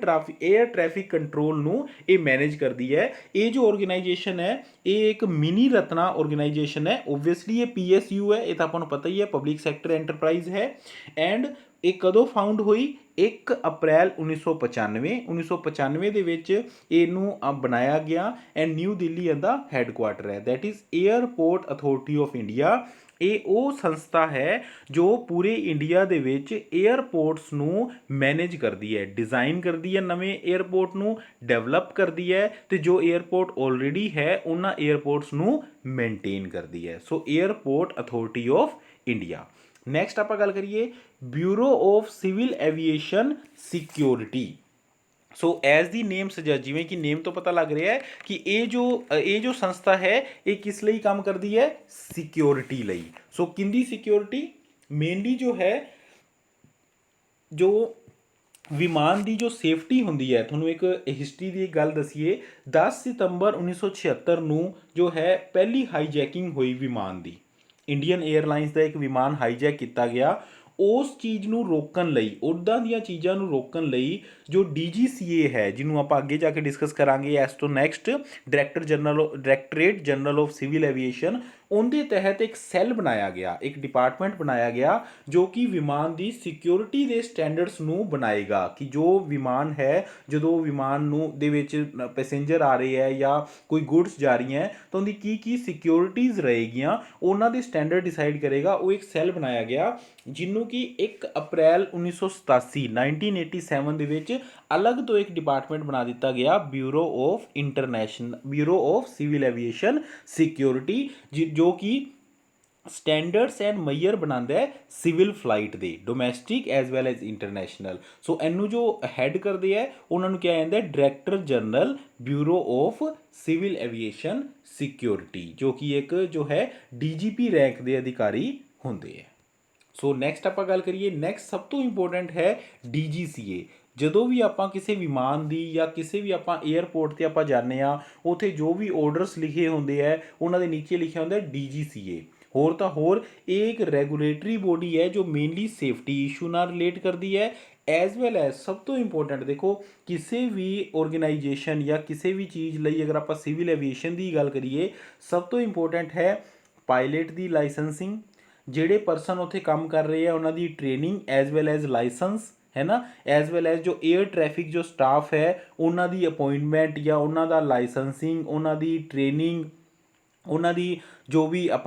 traffic control नू ये मैनेज करती है। ये जो ऑर्गेनाइजेशन है ये एक मिनी रत्ना ऑर्गेनाइजेशन है। ओबवियसली ये PSU है, ये तो आपको पता ही है, पब्लिक सैक्टर एंटरप्राइज है। एंड ये कदों फाउंड हुई, 1 अप्रैल 1995 ਦੇ ਵਿੱਚ ਇਹਨੂੰ ਬਣਾਇਆ ਗਿਆ ਐਂਡ ਨਿਊ ਦਿੱਲੀ ਇਹਦਾ ਹੈੱਡਕੁਆਟਰ ਹੈ, that is airport authority of India. ਇਹ ਉਹ ਸੰਸਥਾ ਹੈ ਜੋ ਪੂਰੇ ਇੰਡੀਆ ਦੇ ਵਿੱਚ 에ਅਰਪੋਰਟਸ ਨੂੰ ਮੈਨੇਜ ਕਰਦੀ ਹੈ, ਡਿਜ਼ਾਈਨ ਕਰਦੀ ਹੈ ਨਵੇਂ 에ਅਰਪੋਰਟ ਨੂੰ, ਡਿਵੈਲਪ ਕਰਦੀ ਹੈ ਤੇ ਜੋ 에ਅਰਪੋਰਟ ਆਲਰੇਡੀ ਹੈ ਉਹਨਾਂ 에ਅਰਪੋਰਟਸ ਨੂੰ ਮੇਨਟੇਨ ਕਰਦੀ ਹੈ। So airport authority of India. Next ਆਪਾਂ ਗੱਲ ਕਰੀਏ bureau of civil aviation security. So as the name suggest, जिमें कि नेम तो पता लग रहा है कि ये जो संस्था है ये किस लिए काम करती है, सिक्योरिटी लई। सो किंदी सिक्योरिटी, मेनली जो है जो विमान की जो सेफ्टी होंगी है। थोनों एक हिस्टरी की एक गल दसीए, 10 सितंबर 1976 ਨੂੰ जो है पहली हाईजैकिंग हुई विमान की। इंडियन एयरलाइंस का एक विमान हाईजैक किया गया। उस चीज़ ਨੂੰ रोकन ਲਈ, ਉੱਦਾਂ ਦੀਆਂ ਚੀਜ਼ਾਂ ਨੂੰ रोकन ਲਈ जो DGCA है, जिन्होंने आप अगे जाके डिस्कस करांगे एस तो next, directorate general of civil aviation, उनके तहत एक सैल बनाया गया, एक डिपार्टमेंट बनाया गया जो कि विमान की सिक्योरिटी के स्टैंडर्ड्स ਨੂੰ बनाएगा कि जो विमान है जो विमान ਦੇ ਵਿੱਚ पैसेंजर आ रहे हैं या कोई गुड्स जा रही हैं तो उनकी की सिक्योरिटीज़ रहेगियाँ, उन्होंने स्टैंडर्ड डिसाइड करेगा। वो एक सैल बनाया गया जिन्हों कि 1 अप्रैल 1987 ਦੇ ਵਿੱਚ अलग तो एक डिपार्टमेंट बना दिता गया, bureau of civil aviation security, जो कि स्टैंडर्ड्स एंड मैयर बनाता है सिविल फ्लाइट दे, domestic as well as international. So इनू जो हैड करते हैं उन्होंने क्या कहते हैं, director general bureau of civil aviation security, जो कि एक जो है DGP रैंक के अधिकारी होंगे है। सो नैक्सट आप गल करिए, नैक्सट सब तो इंपॉर्टेंट है DGCA। ਜਦੋਂ ਵੀ ਆਪਾਂ ਕਿਸੇ ਵਿਮਾਨ ਦੀ ਜਾਂ ਕਿਸੇ ਵੀ ਆਪਾਂ 에ਅਰਪੋਰਟ ਤੇ ਆਪਾਂ ਜਾਂਦੇ ਆ, ਉੱਥੇ ਜੋ ਵੀ ਆਰਡਰਸ ਲਿਖੇ ਹੁੰਦੇ ਆ ਉਹਨਾਂ ਦੇ ਨੀਚੇ ਲਿਖਿਆ ਹੁੰਦਾ DGCA। ਹੋਰ ਤਾਂ ਹੋਰ ਇਹ ਇੱਕ ਰੈਗੂਲੇਟਰੀ ਬੋਡੀ ਹੈ ਜੋ ਮੇਨਲੀ ਸੇਫਟੀ ਇਸ਼ੂ ਨਾਲ ਰਿਲੇਟ ਕਰਦੀ ਹੈ, ਐਜ਼ ਵੈਲ ਐਜ਼ ਸਭ ਤੋਂ ਇੰਪੋਰਟੈਂਟ ਦੇਖੋ ਕਿਸੇ ਵੀ ਆਰਗੇਨਾਈਜੇਸ਼ਨ ਜਾਂ ਕਿਸੇ ਵੀ ਚੀਜ਼ ਲਈ ਅਗਰ ਆਪਾਂ ਸਿਵਲ ਐਵੀਏਸ਼ਨ ਦੀ ਗੱਲ ਕਰੀਏ, ਸਭ ਤੋਂ ਇੰਪੋਰਟੈਂਟ ਹੈ ਪਾਇਲਟ ਦੀ ਲਾਇਸੈਂਸਿੰਗ, ਜਿਹੜੇ ਪਰਸਨ ਉੱਥੇ ਕੰਮ ਕਰ ਰਹੇ ਆ ਉਹਨਾਂ ਦੀ training as well as license है ना, एज वैल एज जो एयर ट्रैफिक जो स्टाफ है उन्हों की अपॉइंटमेंट या उन्हों का लाइसेंसिंग, उन्हों की ट्रेनिंग, उन्हों की जो भी आप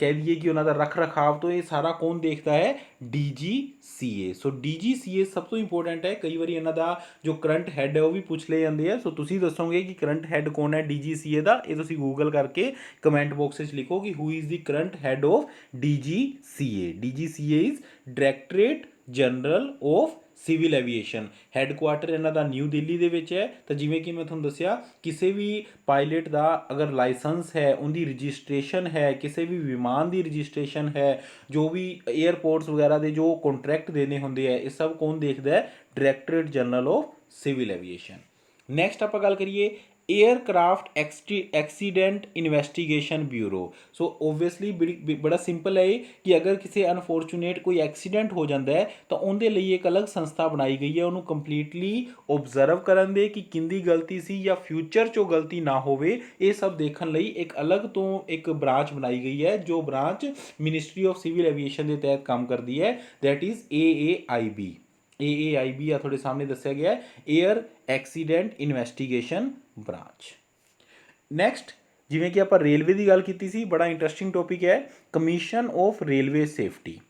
कह दीए कि उन्हों का रख रखाव, तो ये सारा कौन देखता है, DGCA। सो DGCA सब तो इंपॉर्टेंट है। कई बार इन्हों का जो करंट हैड है वो भी पूछ ले जाते हैं। सो तुम दसोगे कि करंट हैड कौन है DGCA का, ये तुम गूगल करके कमेंट बॉक्स में लिखो कि who is the current head of DGCA। DGCA is directorate general of civil aviation. Headquarter इन्हों का न्यू दिल्ली के विच है। तो जिमें कि मैं तुहानूं दस्सिया किसी भी पायलट का अगर लाइसेंस है, उनकी रजिस्ट्रेशन है, किसी भी विमान की रजिस्ट्रेशन है, जो भी एयरपोर्ट्स वगैरह के जो कॉन्ट्रैक्ट देने होंगे है, ये सब कौन देखता है, directorate general of civil aviation. Next आप गल करिए aircraft accident investigation bureau. So obviously बड़ा सिंपल है ये कि अगर किसी अनफॉर्चुनेट कोई एक्सीडेंट हो जाता है तो उनके लिए एक अलग संस्था बनाई गई है उन्होंने कंप्लीटली ऑब्जर्व करन दे कि किंदी गलती सी या फ्यूचर चो गलती ना होवे, ये सब देखने लई एक अलग तो एक ब्रांच बनाई गई है जो branch ministry of civil aviation के तहत काम करती है, दैट इज़ AAIB। AAIB आ थोड़े सामने दस्या गया है, air accident investigation branch. Next जिमें कि आप रेलवे की गल की सी, बड़ा इंटरस्टिंग टॉपिक है कमीशन ऑफ रेलवे सेफ्टी।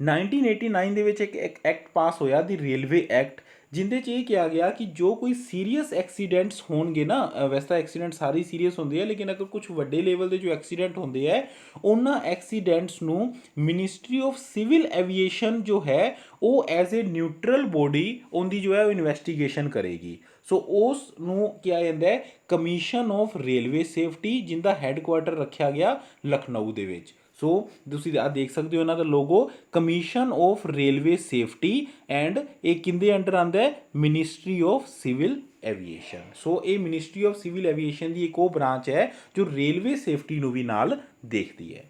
1989 ਦੇ ਵਿੱਚ ਇੱਕ ਐਕਟ ਪਾਸ ਹੋਇਆ ਦੀ ਰੇਲਵੇ ਐਕਟ, ਜਿੰਦੇ 'ਚ ਇਹ ਕਿਹਾ ਗਿਆ ਕਿ ਜੋ ਕੋਈ ਸੀਰੀਅਸ ਐਕਸੀਡੈਂਟਸ ਹੋਣਗੇ ਨਾ, ਵੈਸੇ ਤਾਂ ਐਕਸੀਡੈਂਟ ਸਾਰੇ ਸੀਰੀਅਸ ਹੁੰਦੇ ਆ ਲੇਕਿਨ ਅਗਰ ਕੁਝ ਵੱਡੇ ਲੈਵਲ ਦੇ ਜੋ ਐਕਸੀਡੈਂਟ ਹੁੰਦੇ ਆ ਉਹਨਾਂ ਐਕਸੀਡੈਂਟਸ ਨੂੰ ਮਿਨਿਸਟਰੀ ਆਫ ਸਿਵਲ ਐਵੀਏਸ਼ਨ ਜੋ ਹੈ ਉਹ ਐਜ਼ ਏ ਨਿਊਟਰਲ ਬੋਡੀ ਉਹਦੀ ਜੋ ਹੈ ਉਹ ਇਨਵੈਸਟੀਗੇਸ਼ਨ ਕਰੇਗੀ। ਸੋ ਉਸ ਨੂੰ ਕਿਹਾ ਜਾਂਦਾ ਹੈ ਕਮਿਸ਼ਨ ਆਫ ਰੇਲਵੇ ਸੇਫਟੀ, ਜਿੰਦਾ ਹੈੱਡਕੁਆਟਰ ਰੱਖਿਆ ਗਿਆ ਲਖਨਊ ਦੇ ਵਿੱਚ। ਸੋ ਤੁਸੀਂ ਆ ਦੇਖ ਸਕਦੇ ਹੋ ਇਹਨਾਂ ਦਾ logo commission of railway safety and ਇਹ ਕਿੰਦੇ ਅੰਡਰ ਆਉਂਦਾ ਹੈ ministry of civil aviation. So ਇਹ ਮਿਨਿਸਟਰੀ ਆਫ ਸਿਵਲ ਐਵੀਏਸ਼ਨ ਦੀ ਇੱਕ ਉਹ ਬ੍ਰਾਂਚ ਹੈ ਜੋ ਰੇਲਵੇ ਸੇਫਟੀ ਨੂੰ ਵੀ ਨਾਲ ਦੇਖਦੀ ਹੈ।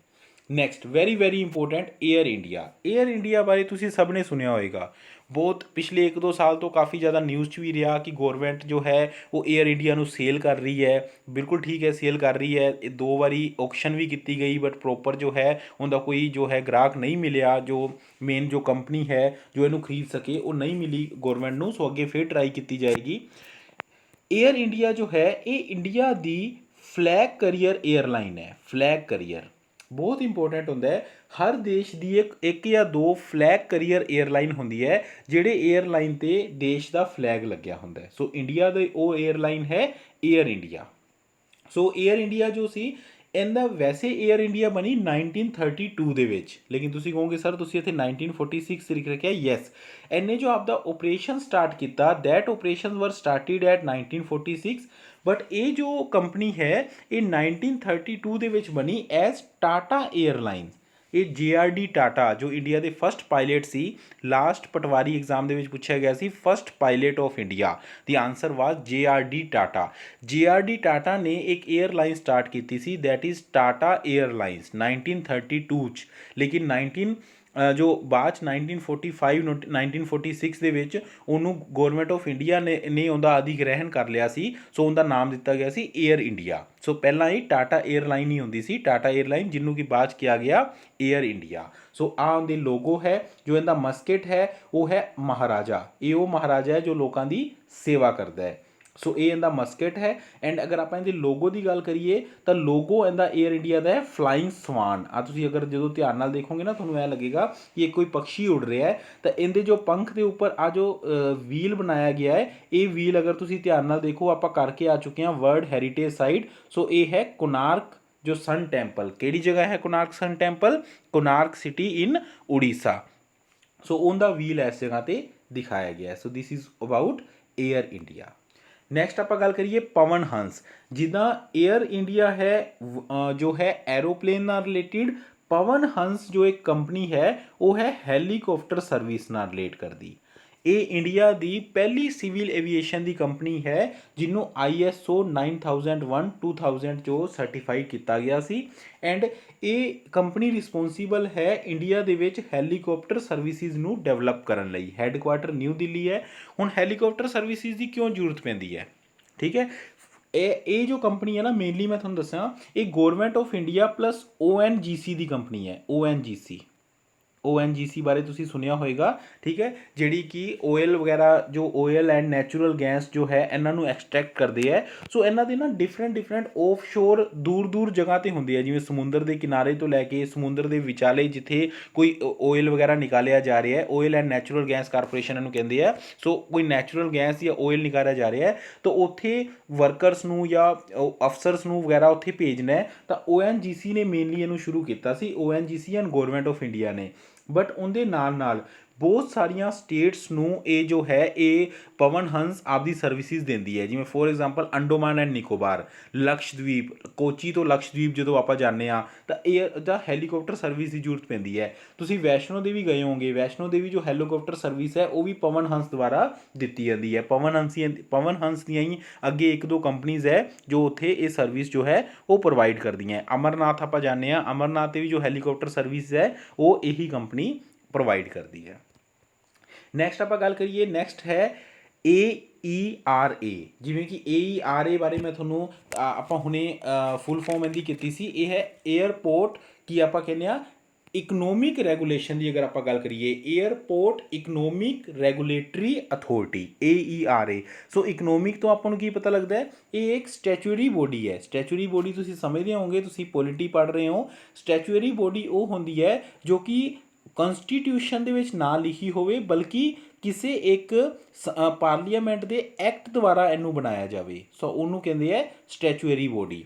Next very important air India. Air India ਬਾਰੇ ਤੁਸੀਂ ਸਭ ਨੇ ਸੁਣਿਆ ਹੋਏਗਾ, ਬਹੁਤ ਪਿਛਲੇ 1-2 ਸਾਲ ਤੋਂ ਕਾफ़ी ज़्यादा न्यूज़ 'ਚ ਵੀ ਰਿਹਾ ਕਿ ਗੌਰਮੈਂਟ ਜੋ ਹੈ ਉਹ ਏਅਰ ਇੰਡੀਆ ਨੂੰ ਸੇਲ ਕਰ ਰਹੀ ਹੈ। ਬਿਲਕੁਲ ਠੀਕ ਹੈ, ਸੇਲ ਕਰ ਰਹੀ ਹੈ। ਇਹ 2 ਵਾਰੀ ਔਕਸ਼ਨ ਵੀ ਕੀਤੀ ਗਈ ਬਟ ਪ੍ਰੋਪਰ ਜੋ ਹੈ ਉਹਦਾ ਕੋਈ ਜੋ ਹੈ ਗ੍ਰਾਹਕ ਨਹੀਂ ਮਿਲਿਆ, ਜੋ ਮੇਨ ਜੋ ਕੰਪਨੀ ਹੈ ਜੋ ਇਹਨੂੰ ਖਰੀਦ ਸਕੇ ਉਹ ਨਹੀਂ ਮਿਲੀ ਗੌਰਮੈਂਟ ਨੂੰ। ਸੋ ਅੱਗੇ ਫਿਰ ਟਰਾਈ ਕੀਤੀ ਜਾਏਗੀ। ਏਅਰ ਇੰਡੀਆ ਜੋ ਹੈ ਇਹ ਇੰਡੀਆ ਦੀ ਫਲੈਗ ਕਰੀਅਰ ਏਅਰਲਾइन ਹੈ। ਫਲੈਗ ਕਰੀਅਰ ਬਹੁਤ ਇੰਪੋਰਟੈਂਟ ਹੁੰਦਾ ਹੈ। ਹਰ ਦੇਸ਼ ਦੀ ਇੱਕ ਜਾਂ 2 ਫਲੈਗ ਕਰੀਅਰ ਏਅਰਲਾइन ਹੁੰਦੀ ਹੈ ਜਿਹੜੇ ਏਅਰਲਾइन ਤੇ ਦੇਸ਼ ਦਾ ਫਲੈਗ ਲੱਗਿਆ ਹੁੰਦਾ ਹੈ। ਸੋ ਇੰਡੀਆ ਦੀ ਉਹ ਏਅਰਲਾइन ਹੈ ਏਅਰ ਇੰਡੀਆ। ਸੋ ਏਅਰ ਇੰਡੀਆ ਜੋ ਸੀ ਇਹਦਾ ਵੈਸੇ ਏਅਰ ਇੰਡੀਆ ਬਣੀ 1932 ਦੇ ਵਿੱਚ, ਲੇਕਿਨ ਤੁਸੀਂ ਕਹੋਗੇ ਸਰ ਤੁਸੀਂ ਇੱਥੇ 1946 ਲਿਖ ਰੱਖਿਆ। ਯੈਸ, ਇਹਨੇ ਜੋ ਆਪਦਾ ਆਪਰੇਸ਼ਨ ਸਟਾਰਟ ਕੀਤਾ ਦੈਟ ਆਪਰੇਸ਼ਨ ਵਰ ਸਟਾਰਟਿਡ ਐਟ 1946 ਬਟ ਇਹ ਜੋ ਕੰਪਨੀ ਹੈ ਇਹ 1932 ਦੇ ਵਿੱਚ ਬਣੀ ਐਜ਼ ਟਾਟਾ ਏਅਰਲਾਈਨਸ। ਇਹ JRD ਟਾਟਾ ਜੋ ਇੰਡੀਆ ਦੇ ਫਸਟ ਪਾਇਲਟ ਸੀ, ਲਾਸਟ ਪਟਵਾਰੀ ਐਗਜ਼ਾਮ ਦੇ ਵਿੱਚ ਪੁੱਛਿਆ ਗਿਆ ਸੀ first pilot of India, the answer ਵਾਜ JRD ਟਾਟਾ। JRD ਟਾਟਾ ਨੇ ਇੱਕ ਏਅਰਲਾਈਨ ਸਟਾਰਟ ਕੀਤੀ ਸੀ ਦੈਟ ਇਜ਼ ਟਾਟਾ ਏਅਰਲਾਈਨਸ 1932 'ਚ, ਲੇਕਿਨ ਜੋ ਬਾਅਦ 1945 1946 ਦੇ ਵਿੱਚ ਉਹਨੂੰ ਗੌਰਮੈਂਟ ਆਫ ਇੰਡੀਆ ਨੇ ਉਹਦਾ ਅਧਿਗ੍ਰਹਿਣ ਕਰ ਲਿਆ ਸੀ। ਸੋ ਉਹਦਾ ਨਾਮ ਦਿੱਤਾ ਗਿਆ ਸੀ ਏਅਰ ਇੰਡੀਆ। ਸੋ ਪਹਿਲਾਂ ਇਹ ਟਾਟਾ ਏਅਰਲਾਈਨ ਹੀ ਹੁੰਦੀ ਸੀ, ਟਾਟਾ ਏਅਰਲਾਈਨ, ਜਿਹਨੂੰ ਕਿ ਬਾਅਦ 'ਚ ਕਿਹਾ ਗਿਆ ਏਅਰ ਇੰਡੀਆ। ਸੋ ਆਹ ਉਹਦੇ ਲੋਗੋ ਹੈ, ਜੋ ਇਹਦਾ ਮਸਕਟ ਹੈ ਉਹ ਹੈ ਮਹਾਰਾਜਾ। ਇਹ ਉਹ ਮਹਾਰਾਜਾ ਹੈ ਜੋ ਲੋਕਾਂ ਦੀ ਸੇਵਾ ਕਰਦਾ ਹੈ। ਸੋ ਇਹ ਇਹਦਾ ਮਸਕਟ ਹੈ। ਐਂਡ ਅਗਰ ਆਪਾਂ ਇਹਦੇ ਲੋਗੋ ਦੀ ਗੱਲ ਕਰੀਏ ਤਾਂ ਲੋਗੋ ਇਹਦਾ ਏਅਰ ਇੰਡੀਆ ਦਾ ਹੈ ਫਲਾਈਂਗ ਸਵਾਨ। ਆ ਤੁਸੀਂ ਅਗਰ ਜਦੋਂ ਧਿਆਨ ਨਾਲ ਦੇਖੋਗੇ ਨਾ ਤੁਹਾਨੂੰ ਇਹ ਲੱਗੇਗਾ ਕਿ ਇਹ ਕੋਈ ਪੰਛੀ ਉੱਡ ਰਿਹਾ ਹੈ। ਤਾਂ ਇਹਦੇ ਜੋ ਪੰਖ ਦੇ ਉੱਪਰ ਆ ਜੋ ਵੀਲ ਬਣਾਇਆ ਗਿਆ ਹੈ, ਇਹ ਵੀਲ ਅਗਰ ਤੁਸੀਂ ਧਿਆਨ ਨਾਲ ਦੇਖੋ ਆਪਾਂ ਕਰਕੇ ਆ ਚੁੱਕੇ ਹਾਂ ਵਰਲਡ ਹੈਰੀਟੇਜ ਸਾਈਟ। ਸੋ ਇਹ ਹੈ ਕੋਨਾਰਕ ਜੋ सन ਟੈਂਪਲ। ਕਿਹੜੀ ਜਗ੍ਹਾ ਹੈ Konark sun temple? Konark city in Orissa. So ਉਹਦਾ ਵੀਲ ਇਸ ਜਗ੍ਹਾ ਤੇ ਦਿਖਾਇਆ ਗਿਆ। So this is about Air India. Next ਆਪਾਂ ਗੱਲ ਕਰੀਏ ਪਵਨ ਹੰਸ। ਜਿੱਦਾਂ ਏਅਰ ਇੰਡੀਆ ਹੈ ਜੋ ਹੈ ਐਰੋਪਲੇਨ ਨਾਲ ਰਿਲੇਟਿਡ, ਪਵਨ ਹੰਸ ਜੋ ਇੱਕ ਕੰਪਨੀ ਹੈ ਉਹ ਹੈ ਹੈਲੀਕਾਪਟਰ ਸਰਵਿਸ ਨਾਲ ਰਿਲੇਟ ਕਰਦੀ। ਇਹ ਇੰਡੀਆ ਦੀ ਪਹਿਲੀ ਸਿਵਲ ਐਵੀਏਸ਼ਨ ਦੀ ਕੰਪਨੀ ਹੈ ਜਿਹਨੂੰ ISO 9001:2000 'ਚੋਂ ਸਰਟੀਫਾਈ ਕੀਤਾ ਗਿਆ ਸੀ। ਐਂਡ ਇਹ ਕੰਪਨੀ ਰਿਸਪੋਂਸੀਬਲ ਹੈ ਇੰਡੀਆ ਦੇ ਵਿੱਚ ਹੈਲੀਕਾਪਟਰ ਸਰਵਿਸਿਜ਼ ਨੂੰ ਡਿਵੈਲਪ ਕਰਨ ਲਈ। ਹੈੱਡਕੁਆਟਰ ਨਿਊ ਦਿੱਲੀ ਹੈ। ਹੁਣ ਹੈਲੀਕਾਪਟਰ ਸਰਵਿਸਿਜ਼ ਦੀ ਕਿਉਂ ਜ਼ਰੂਰਤ ਪੈਂਦੀ ਹੈ? ਠੀਕ ਹੈ, ਇਹ ਜੋ ਕੰਪਨੀ ਹੈ ਨਾ ਮੇਨਲੀ ਮੈਂ ਤੁਹਾਨੂੰ ਦੱਸਾਂ ਇਹ government of India plus ONGC the company ਹੈ। ONGC ਬਾਰੇ ਤੁਸੀਂ ਸੁਣਿਆ ਹੋਏਗਾ, ਠੀਕ ਹੈ, ਜਿਹੜੀ ਕਿ ਓਇਲ ਵਗੈਰਾ ਜੋ ਓਇਲ ਐਂਡ ਨੈਚੁਰਲ ਗੈਸ ਜੋ ਹੈ ਇਹਨਾਂ ਨੂੰ ਐਕਸਟਰੈਕਟ ਕਰਦੇ ਹੈ। ਸੋ ਇਹਨਾਂ ਦੇ ਨਾ ਡਿਫਰੈਂਟ ਆਫਸ਼ੋਰ ਦੂਰ ਜਗ੍ਹਾ 'ਤੇ ਹੁੰਦੀ ਹੈ, ਜਿਵੇਂ ਸਮੁੰਦਰ ਦੇ ਕਿਨਾਰੇ ਤੋਂ ਲੈ ਕੇ ਸਮੁੰਦਰ ਦੇ ਵਿਚਾਲੇ ਜਿੱਥੇ ਕੋਈ ਓਇਲ ਵਗੈਰਾ ਨਿਕਾਲਿਆ ਜਾ ਰਿਹਾ ਹੈ, oil and natural gas corporation ਇਹਨੂੰ ਕਹਿੰਦੇ ਆ। ਸੋ ਕੋਈ ਨੈਚੁਰਲ ਗੈਸ ਜਾਂ ਓਇਲ ਨਿਕਾਲਿਆ ਜਾ ਰਿਹਾ ਹੈ ਤਾਂ ਉੱਥੇ ਵਰਕਰਸ ਨੂੰ ਜਾਂ ਅਫਸਰਸ ਨੂੰ ਵਗੈਰਾ ਉੱਥੇ ਭੇਜਣਾ ਹੈ ਤਾਂ ONGC ਨੇ ਮੇਨਲੀ ਇਹਨੂੰ ਸ਼ੁਰੂ ਕੀਤਾ ਸੀ, ONGC and government of India ਨੇ। ਬਟ ਉਹਦੇ ਨਾਲ ਬਹੁਤ ਸਾਰੀਆਂ ਸਟੇਟਸ ਨੂੰ ਇਹ ਜੋ ਹੈ ਇਹ ਪਵਨ ਹੰਸ ਆਪਦੀ ਸਰਵਿਸਿਜ਼ ਦਿੰਦੀ ਹੈ। ਜਿਵੇਂ for example Andaman and Nicobar, Lakshadweep, Kochi ਤੋਂ ਲਕਸ਼ਦਵੀਪ ਜਦੋਂ ਆਪਾਂ ਜਾਂਦੇ ਹਾਂ ਤਾਂ ਏਅਰ ਦਾ ਹੈਲੀਕਾਪਟਰ ਸਰਵਿਸ ਦੀ ਜ਼ਰੂਰਤ ਪੈਂਦੀ ਹੈ। ਤੁਸੀਂ ਵੈਸ਼ਨੋ ਦੇਵੀ ਗਏ ਹੋਗੇ, ਵੈਸ਼ਨੋ ਦੇਵੀ ਜੋ ਹੈਲੀਕਾਪਟਰ ਸਰਵਿਸ ਹੈ ਉਹ ਵੀ ਪਵਨ ਹੰਸ ਦੁਆਰਾ ਦਿੱਤੀ ਜਾਂਦੀ ਹੈ। ਪਵਨ ਹੰਸ ਦੀਆਂ ਹੀ ਅੱਗੇ ਇੱਕ ਦੋ ਕੰਪਨੀਜ਼ ਹੈ ਜੋ ਉੱਥੇ ਇਹ ਸਰਵਿਸ ਜੋ ਹੈ ਉਹ ਪ੍ਰੋਵਾਈਡ ਕਰਦੀਆਂ। ਅਮਰਨਾਥ ਆਪਾਂ ਜਾਂਦੇ ਹਾਂ, ਅਮਰਨਾਥ 'ਤੇ ਵੀ ਜੋ ਹੈਲੀਕਾਪਟਰ ਸਰਵਿਸ ਹੈ ਉਹ ਇਹੀ ਕੰਪਨੀ ਪ੍ਰੋਵਾਈਡ ਕਰਦੀ ਹੈ। ਨੈਕਸਟ ਆਪਾਂ ਗੱਲ ਕਰੀਏ, ਨੈਕਸਟ ਹੈ AERA। ਜਿਵੇਂ ਕਿ AERA ਬਾਰੇ ਮੈਂ ਤੁਹਾਨੂੰ ਆਪਾਂ ਹੁਣੇ ਫੁੱਲ ਫਾਰਮ ਇਹਦੀ ਕੀਤੀ ਸੀ। ਇਹ ਹੈ ਏਅਰਪੋਰਟ ਕੀ ਆਪਾਂ ਕਹਿੰਦੇ ਆ ਇਕਨੋਮਿਕ ਰੈਗੂਲੇਸ਼ਨ ਦੀ ਅਗਰ ਆਪਾਂ ਗੱਲ ਕਰੀਏ, airport economic regulatory authority AERA। ਸੋ ਇਕਨੋਮਿਕ ਤੋਂ ਆਪਾਂ ਨੂੰ ਕੀ ਪਤਾ ਲੱਗਦਾ ਹੈ, ਇਹ ਇੱਕ ਸਟੈਚੂਰੀ ਬੋਡੀ ਹੈ। ਸਟੈਚੂਰੀ ਬੋਡੀ ਤੁਸੀਂ ਸਮਝਦੇ ਹੋਵੋਗੇ, ਤੁਸੀਂ ਪੋਲਿਟੀ ਪੜ੍ਹ ਰਹੇ ਹੋ। ਸਟੈਚੂਰੀ ਬੋਡੀ ਉਹ ਹੁੰਦੀ ਹੈ ਜੋ ਕਿ ਕਨਸਟੀਟਿਊਸ਼ਨ ਦੇ ਵਿੱਚ ਨਾ ਲਿਖੀ ਹੋਵੇ ਬਲਕਿ ਕਿਸੇ ਇੱਕ ਪਾਰਲੀਮੈਂਟ ਦੇ ਐਕਟ ਦੁਆਰਾ ਇਹਨੂੰ ਬਣਾਇਆ ਜਾਵੇ। ਸੋ ਉਹਨੂੰ ਕਹਿੰਦੇ ਹੈ ਸਟੈਚੂਰੀ ਬੋਡੀ।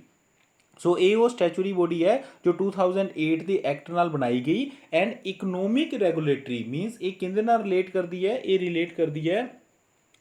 ਸੋ ਇਹ ਉਹ ਸਟੈਚੂਰੀ ਬੋਡੀ ਹੈ ਜੋ 2008 ਦੇ ਐਕਟ ਨਾਲ ਬਣਾਈ ਗਈ। ਐਂਡ ਇਕਨੋਮਿਕ ਰੈਗੂਲੇਟਰੀ ਮੀਨਸ ਇਹ ਕਿਹਦੇ ਨਾਲ ਰਿਲੇਟ ਕਰਦੀ ਹੈ, ਇਹ ਰਿਲੇਟ ਕਰਦੀ ਹੈ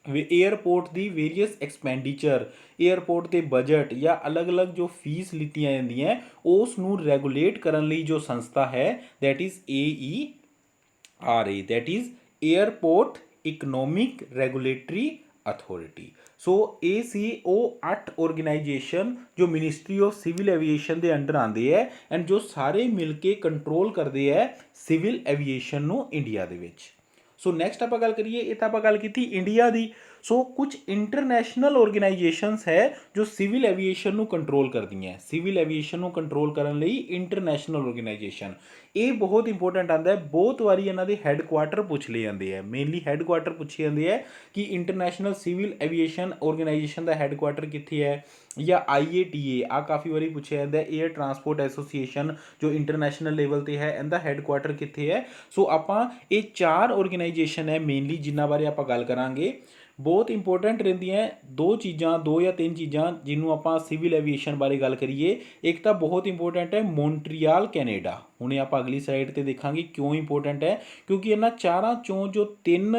ਏਅਰਪੋਰਟ ਦੀ ਵੇਰੀਅਸ ਐਕਸਪੈਂਡੀਚਰ, ਏਅਰਪੋਰਟ ਦੇ ਬਜਟ ਜਾਂ ਅਲੱਗ-ਅਲੱਗ ਜੋ ਫੀਸ ਲਿੱਤੀਆਂ ਜਾਂਦੀਆਂ ਉਸ ਨੂੰ ਰੈਗੂਲੇਟ ਕਰਨ ਲਈ ਜੋ ਸੰਸਥਾ ਹੈ that is AERA, that is airport economic regulatory authority. So ਇਹ ਸੀ ਉਹ 8 ਆਰਗੇਨਾਈਜੇਸ਼ਨ ਜੋ ਮਿਨਿਸਟਰੀ ਆਫ ਸਿਵਲ ਐਵੀਏਸ਼ਨ ਦੇ ਅੰਡਰ ਆਉਂਦੇ ਹੈ ਐਂਡ ਜੋ ਸਾਰੇ ਮਿਲ ਕੇ ਕੰਟਰੋਲ ਕਰਦੇ ਹੈ ਸਿਵਲ ਐਵੀਏਸ਼ਨ ਨੂੰ ਇੰਡੀਆ ਦੇ ਵਿੱਚ। ਸੋ ਨੈਕਸਟ ਆਪਾਂ ਗੱਲ ਕਰੀਏ, ਇਹ ਤਾਂ ਆਪਾਂ ਗੱਲ ਕੀਤੀ ਇੰਡੀਆ ਦੀ। ਸੋ ਕੁਝ ਇੰਟਰਨੈਸ਼ਨਲ ਆਰਗੇਨਾਈਜੇਸ਼ਨਸ ਹੈ ਜੋ ਸਿਵਲ ਐਵੀਏਸ਼ਨ ਨੂੰ ਕੰਟਰੋਲ ਕਰਦੀਆਂ। ਸਿਵਲ ਐਵੀਏਸ਼ਨ ਨੂੰ ਕੰਟਰੋਲ ਕਰਨ ਲਈ ਇੰਟਰਨੈਸ਼ਨਲ ਆਰਗੇਨਾਈਜੇਸ਼ਨ ਇਹ ਬਹੁਤ ਇੰਪੋਰਟੈਂਟ ਆਉਂਦਾ ਹੈ। ਬਹੁਤ ਵਾਰੀ ਇਹਨਾਂ ਦੇ ਹੈੱਡਕੁਆਟਰ ਪੁੱਛ ਲਏ ਜਾਂਦੇ ਹੈ, ਮੇਨਲੀ ਹੈੱਡਕੁਆਟਰ ਪੁੱਛੇ ਜਾਂਦੇ ਹੈ ਕਿ ਇੰਟਰਨੈਸ਼ਨਲ ਸਿਵਲ ਐਵੀਏਸ਼ਨ ਆਰਗੇਨਾਈਜੇਸ਼ਨ ਦਾ ਹੈੱਡਕੁਆਟਰ ਕਿੱਥੇ ਹੈ, ਜਾਂ IATA ਆ ਕਾਫੀ ਵਾਰੀ ਪੁੱਛਿਆ ਜਾਂਦਾ। ਏਅਰ ਟਰਾਂਸਪੋਰਟ ਐਸੋਸੀਏਸ਼ਨ ਜੋ ਇੰਟਰਨੈਸ਼ਨਲ ਲੈਵਲ 'ਤੇ ਹੈ ਇਹਦਾ ਹੈੱਡਕੁਆਟਰ ਕਿੱਥੇ ਹੈ। ਸੋ ਆਪਾਂ ਇਹ 4 ਆਰਗੇਨਾਈਜੇਸ਼ਨ ਹੈ ਮੇਨਲੀ ਜਿਨ੍ਹਾਂ ਬਾਰੇ ਆਪਾਂ ਗੱਲ ਕਰਾਂਗੇ। ਬਹੁਤ ਇੰਪੋਰਟੈਂਟ ਰਹਿੰਦੀਆਂ ਦੋ ਚੀਜ਼ਾਂ, 2 ਜਾਂ 3 ਚੀਜ਼ਾਂ ਜਿਹਨੂੰ ਆਪਾਂ ਸਿਵਲ ਐਵੀਏਸ਼ਨ ਬਾਰੇ ਗੱਲ ਕਰੀਏ। ਇੱਕ ਤਾਂ ਬਹੁਤ ਇੰਪੋਰਟੈਂਟ ਹੈ ਮੌਂਟਰੀਆਲ ਕੈਨੇਡਾ। ਹੁਣੇ ਆਪਾਂ ਅਗਲੀ ਸਾਈਡ ਤੇ ਦੇਖਾਂਗੇ ਕਿਉਂ ਇੰਪੋਰਟੈਂਟ ਹੈ, ਕਿਉਂਕਿ ਇਹਨਾਂ ਚਾਰਾਂ ਚੋਂ ਜੋ 3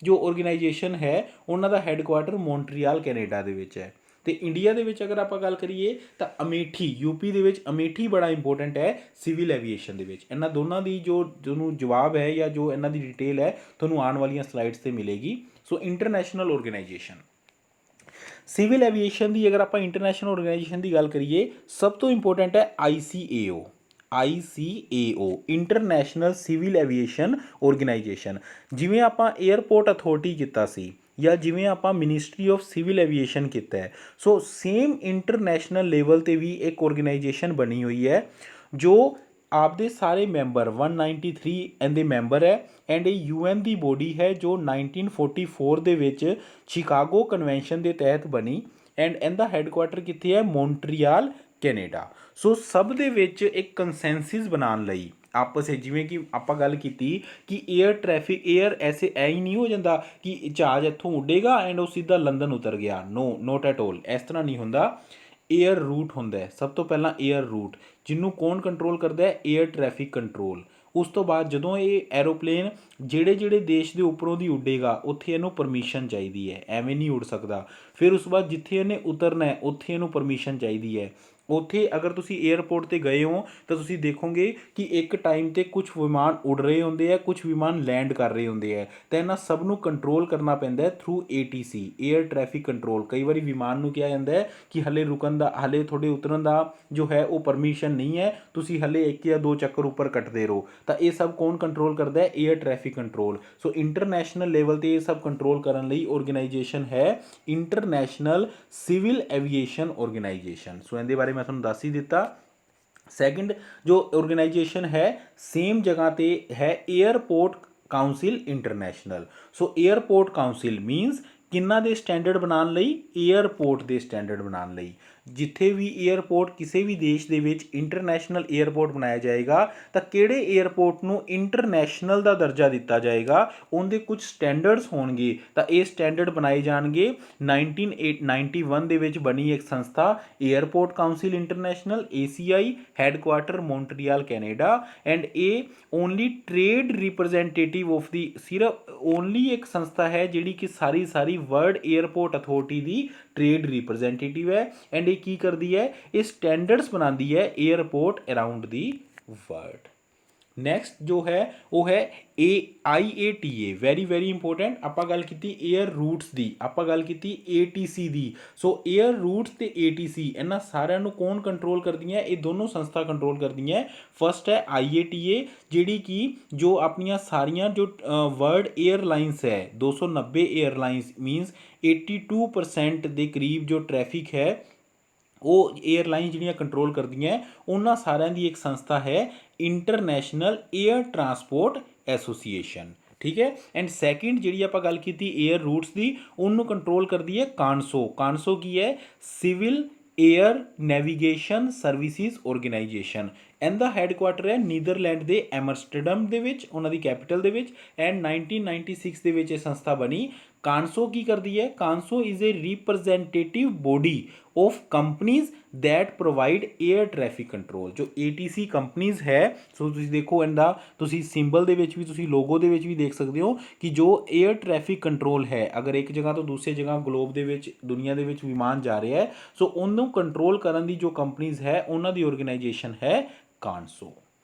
ਜੋ ਆਰਗੇਨਾਈਜੇਸ਼ਨ ਹੈ ਉਹਨਾਂ ਦਾ ਹੈੱਡਕੁਆਟਰ ਮੌਂਟਰੀਆਲ ਕੈਨੇਡਾ ਦੇ ਵਿੱਚ ਹੈ। ਤੇ ਇੰਡੀਆ ਦੇ ਵਿੱਚ ਅਗਰ ਆਪਾਂ ਗੱਲ ਕਰੀਏ ਤਾਂ ਅਮੇਠੀ, ਯੂਪੀ ਦੇ ਵਿੱਚ ਅਮੇਠੀ ਬੜਾ ਇੰਪੋਰਟੈਂਟ ਹੈ ਸਿਵਲ ਐਵੀਏਸ਼ਨ ਦੇ ਵਿੱਚ। ਇਹਨਾਂ ਦੋਨਾਂ ਦੀ ਜੋ ਤੁਹਾਨੂੰ ਜਵਾਬ ਹੈ ਜਾਂ ਜੋ ਇਹਨਾਂ ਦੀ ਡਿਟੇਲ ਹੈ ਤੁਹਾਨੂੰ ਆਉਣ ਵਾਲੀਆਂ ਸਲਾਈਡਸ ਤੇ ਮਿਲੇਗੀ। ਸੋ ਇੰਟਰਨੈਸ਼ਨਲ ਆਰਗੇਨਾਈਜੇਸ਼ਨ ਸਿਵਲ ਐਵੀਏਸ਼ਨ ਦੀ ਅਗਰ ਆਪਾਂ ਇੰਟਰਨੈਸ਼ਨਲ ਆਰਗੇਨਾਈਜੇਸ਼ਨ ਦੀ ਗੱਲ ਕਰੀਏ, ਸਭ ਤੋਂ ਇੰਪੋਰਟੈਂਟ ਹੈ ICAO international civil aviation organisation. ਜਿਵੇਂ ਆਪਾਂ ਏਅਰਪੋਰਟ ਅਥਾਰਟੀ ਕੀਤਾ ਸੀ ਜਾਂ ਜਿਵੇਂ ਆਪਾਂ ਮਿਨਿਸਟਰੀ ਆਫ ਸਿਵਲ ਐਵੀਏਸ਼ਨ ਕੀਤਾ ਹੈ, ਸੋ ਸੇਮ ਇੰਟਰਨੈਸ਼ਨਲ ਲੈਵਲ 'ਤੇ ਵੀ ਇੱਕ ਆਰਗੇਨਾਈਜੇਸ਼ਨ ਬਣੀ ਹੋਈ ਹੈ ਜੋ ਆਪਦੇ ਸਾਰੇ ਮੈਂਬਰ 193 ਇਹਦੇ ਮੈਂਬਰ ਹੈ। ਐਂਡ ਇਹ UN ਦੀ ਬੋਡੀ ਹੈ ਜੋ 1944 ਦੇ ਵਿੱਚ ਸ਼ਿਕਾਗੋ ਕਨਵੈਨਸ਼ਨ ਦੇ ਤਹਿਤ ਬਣੀ। ਐਂਡ ਇਹਦਾ ਹੈੱਡਕੁਆਟਰ ਕਿੱਥੇ ਹੈ, ਮੌਂਟਰੀਆਲ ਕੈਨੇਡਾ। ਸੋ ਸਭ ਦੇ ਵਿੱਚ ਇੱਕ ਕੰਸੈਂਸਸ ਬਣਾਉਣ ਲਈ ਆਪਸ ਵਿੱਚ, ਜਿਵੇਂ ਕਿ ਆਪਾਂ ਗੱਲ ਕੀਤੀ ਕਿ ਏਅਰ ਐਸੇ ਐ ਹੀ ਨਹੀਂ ਹੋ ਜਾਂਦਾ ਕਿ ਜਹਾਜ਼ ਇੱਥੋਂ ਉੱਡੇਗਾ ਐਂਡ ਉਹ ਸਿੱਧਾ ਲੰਦਨ ਉਤਰ ਗਿਆ। ਨੋਟ ਐਟ ਆਲ, ਇਸ ਤਰ੍ਹਾਂ ਨਹੀਂ ਹੁੰਦਾ। ਏਅਰ ਰੂਟ ਹੁੰਦਾ ਹੈ ਸਭ ਤੋਂ ਪਹਿਲਾਂ। ਏਅਰ ਰੂਟ ਜਿਹਨੂੰ ਕੌਣ ਕੰਟਰੋਲ ਕਰਦਾ ਹੈ, ਏਅਰ ਟ੍ਰੈਫਿਕ ਕੰਟਰੋਲ। ਉਸ ਤੋਂ ਬਾਅਦ ਜਦੋਂ ਇਹ ਐਰੋਪਲੇਨ ਜਿਹੜੇ ਦੇਸ਼ ਦੇ ਉੱਪਰੋਂ ਦੀ ਉੱਡੇਗਾ ਉੱਥੇ ਇਹਨੂੰ ਪਰਮਿਸ਼ਨ ਚਾਹੀਦੀ ਹੈ, ਐਵੇਂ ਨਹੀਂ ਉੱਡ ਸਕਦਾ। ਫਿਰ ਉਸ ਤੋਂ ਬਾਅਦ ਜਿੱਥੇ ਇਹਨੇ ਉਤਰਨਾ ਹੈ ਉੱਥੇ ਇਹਨੂੰ ਪਰਮਿਸ਼ਨ ਚਾਹੀਦੀ ਹੈ। ਉੱਥੇ ਅਗਰ ਤੁਸੀਂ ਏਅਰਪੋਰਟ 'ਤੇ ਗਏ ਹੋ ਤਾਂ ਤੁਸੀਂ ਦੇਖੋਗੇ ਕਿ ਇੱਕ ਟਾਈਮ 'ਤੇ ਕੁਝ ਵਿਮਾਨ ਉੱਡ ਰਹੇ ਹੁੰਦੇ ਆ, ਕੁਝ ਵਿਮਾਨ ਲੈਂਡ ਕਰ ਰਹੇ ਹੁੰਦੇ ਆ, ਤਾਂ ਇਹਨਾਂ ਸਭ ਨੂੰ ਕੰਟਰੋਲ ਕਰਨਾ ਪੈਂਦਾ through ATC, air traffic control. ਕਈ ਵਾਰੀ ਵਿਮਾਨ ਨੂੰ ਕਿਹਾ ਜਾਂਦਾ ਹੈ ਕਿ ਹਲੇ ਰੁਕਣ ਦਾ, ਹਲੇ ਤੁਹਾਡੇ ਉਤਰਨ ਦਾ ਜੋ ਹੈ ਉਹ ਪਰਮਿਸ਼ਨ ਨਹੀਂ ਹੈ, ਤੁਸੀਂ ਹਲੇ 1 ਜਾਂ 2 ਚੱਕਰ ਉੱਪਰ ਕੱਟਦੇ ਰਹੋ। ਤਾਂ ਇਹ ਸਭ ਕੌਣ ਕੰਟਰੋਲ ਕਰਦਾ ਹੈ, ਏਅਰ ਟ੍ਰੈਫਿਕ ਕੰਟਰੋਲ। ਸੋ ਇੰਟਰਨੈਸ਼ਨਲ ਲੈਵਲ 'ਤੇ ਇਹ ਸਭ ਕੰਟਰੋਲ ਕਰਨ ਲਈ ਆਰਗੇਨਾਈਜੇਸ਼ਨ ਹੈ ਇੰਟਰਨੈਸ਼ਨਲ ਸਿਵਲ ਐਵੀਏਸ਼ਨ ਆਰਗੇਨਾਈਜੇਸ਼ਨ। ਸੋ ਇਹਦੇ ਬਾਰੇ ਮੈਂ ਤੁਹਾਨੂੰ ਦੱਸ ਹੀ ਦਿੱਤਾ। ਸੈਕਿੰਡ ਜੋ ਆਰਗੇਨਾਈਜੇਸ਼ਨ ਹੈ ਸੇਮ ਜਗ੍ਹਾ 'ਤੇ ਹੈ ਏਅਰਪੋਰਟ ਕਾਉਂਸਿਲ ਇੰਟਰਨੈਸ਼ਨਲ। ਸੋ ਏਅਰਪੋਰਟ ਕਾਉਂਸਿਲ ਮੀਨਸ ਕਿੰਨਾ ਦੇ ਸਟੈਂਡਰਡ ਬਣਾਉਣ ਲਈ? ਏਅਰਪੋਰਟ ਦੇ ਸਟੈਂਡਰਡ ਬਣਾਉਣ ਲਈ। ਜਿੱਥੇ ਵੀ ਏਅਰਪੋਰਟ ਕਿਸੇ ਵੀ ਦੇਸ਼ ਦੇ ਵਿੱਚ ਇੰਟਰਨੈਸ਼ਨਲ ਏਅਰਪੋਰਟ ਬਣਾਇਆ ਜਾਏਗਾ ਤਾਂ ਕਿਹੜੇ ਏਅਰਪੋਰਟ ਨੂੰ ਇੰਟਰਨੈਸ਼ਨਲ ਦਾ ਦਰਜਾ ਦਿੱਤਾ ਜਾਏਗਾ, ਉਹਦੇ ਕੁਝ ਸਟੈਂਡਰਡਸ ਹੋਣਗੇ ਤਾਂ ਇਹ ਸਟੈਂਡਰਡ ਬਣਾਏ ਜਾਣਗੇ। 1991 ਦੇ ਵਿੱਚ ਬਣੀ ਇੱਕ ਸੰਸਥਾ airport council international ACI, headquarter Montreal Canada, and ਇਹ only trade representative of the, ਸਿਰਫ ਓਨਲੀ ਇੱਕ ਸੰਸਥਾ ਹੈ ਜਿਹੜੀ ਕਿ ਸਾਰੀ ਵਰਲਡ ਏਅਰਪੋਰਟ ਅਥਾਰਟੀ ਦੀ ਟ੍ਰੇਡ ਰਿਪਰੈਜ਼ੈਂਟੇਟਿਵ ਹੈ। ਐਂਡ ਇਹ ਕੀ ਕਰਦੀ ਹੈ? ਇਹ ਸਟੈਂਡਰਡਸ ਬਣਾਉਂਦੀ ਹੈ airport around the world. Next ਜੋ ਹੈ ਉਹ ਹੈ IATA, ਵੈਰੀ ਇੰਪੋਰਟੈਂਟ। ਆਪਾਂ ਗੱਲ ਕੀਤੀ ਏਅਰ ਰੂਟਸ ਦੀ, ਆਪਾਂ ਗੱਲ ਕੀਤੀ ATC ਦੀ। ਸੋ ਏਅਰ ਰੂਟਸ ਤੇ ATC ਇਹਨਾਂ ਸਾਰਿਆਂ ਨੂੰ ਕੌਣ ਕੰਟਰੋਲ ਕਰਦੀਆਂ? ਇਹ ਦੋਨੋਂ ਸੰਸਥਾ ਕੰਟਰੋਲ ਕਰਦੀਆਂ। ਫਸਟ ਹੈ IATA, ਜਿਹੜੀ ਕਿ ਜੋ ਆਪਣੀਆਂ ਸਾਰੀਆਂ ਜੋ ਵਰਲਡ ਏਅਰਲਾਈਨਸ ਹੈ, 290 ਏਅਰਲਾਈਨਸ ਮੀਨਸ 82% ਦੇ ਕਰੀਬ ਜੋ ਟ੍ਰੈਫਿਕ ਹੈ ਉਹ ਏਅਰਲਾਈਨ ਜਿਹੜੀਆਂ ਕੰਟਰੋਲ ਕਰਦੀਆਂ, ਉਹਨਾਂ ਸਾਰਿਆਂ ਦੀ ਇੱਕ ਸੰਸਥਾ ਹੈ ਇੰਟਰਨੈਸ਼ਨਲ ਏਅਰ ਟਰਾਂਸਪੋਰਟ ਐਸੋਸੀਏਸ਼ਨ। ਠੀਕ ਹੈ। ਐਂਡ ਸੈਕਿੰਡ ਜਿਹੜੀ ਆਪਾਂ ਗੱਲ ਕੀਤੀ ਏਅਰ ਰੂਟਸ ਦੀ, ਉਹਨੂੰ ਕੰਟਰੋਲ ਕਰਦੀ ਹੈ ਕਾਂਸੋ। ਕਾਂਸੋ ਕੀ ਹੈ? Civil air navigation services organisation. ਇਹਦਾ ਹੈੱਡਕੁਆਟਰ ਹੈ ਨੀਦਰਲੈਂਡ ਦੇ ਐਮਸਟਰਡਮ ਦੇ ਵਿੱਚ, ਉਹਨਾਂ ਦੀ ਕੈਪੀਟਲ ਦੇ ਵਿੱਚ। ਐਂਡ 1996 ਦੇ ਵਿੱਚ ਇਹ ਸੰਸਥਾ ਬਣੀ। ਕਾਂਸੋ ਕੀ ਕਰਦੀ ਹੈ? CANSO is a representative body of companies that provide air traffic control. ਜੋ ATC ਕੰਪਨੀਜ਼ ਹੈ, ਸੋ ਤੁਸੀਂ ਦੇਖੋ ਇਹਦਾ ਤੁਸੀਂ ਸਿੰਬਲ ਦੇ ਵਿੱਚ ਵੀ, ਤੁਸੀਂ ਲੋਗੋ ਦੇ ਵਿੱਚ ਵੀ ਦੇਖ ਸਕਦੇ ਹੋ ਕਿ ਜੋ ਏਅਰ ਟ੍ਰੈਫਿਕ ਕੰਟਰੋਲ ਹੈ, ਅਗਰ ਇੱਕ ਜਗ੍ਹਾ ਤੋਂ ਦੂਸਰੀ ਜਗ੍ਹਾ ਗਲੋਬ ਦੇ ਵਿੱਚ, ਦੁਨੀਆ ਦੇ ਵਿੱਚ ਵਿਮਾਨ ਜਾ ਰਿਹਾ ਹੈ, ਸੋ ਉਹਨੂੰ ਕੰਟਰੋਲ ਕਰਨ ਦੀ ਜੋ ਕੰਪਨੀਜ਼ ਹੈ ਉਹਨਾਂ ਦੀ ਆਰਗੇਨਾਈਜੇਸ਼ਨ ਹੈ ਕਾਂਸੋ।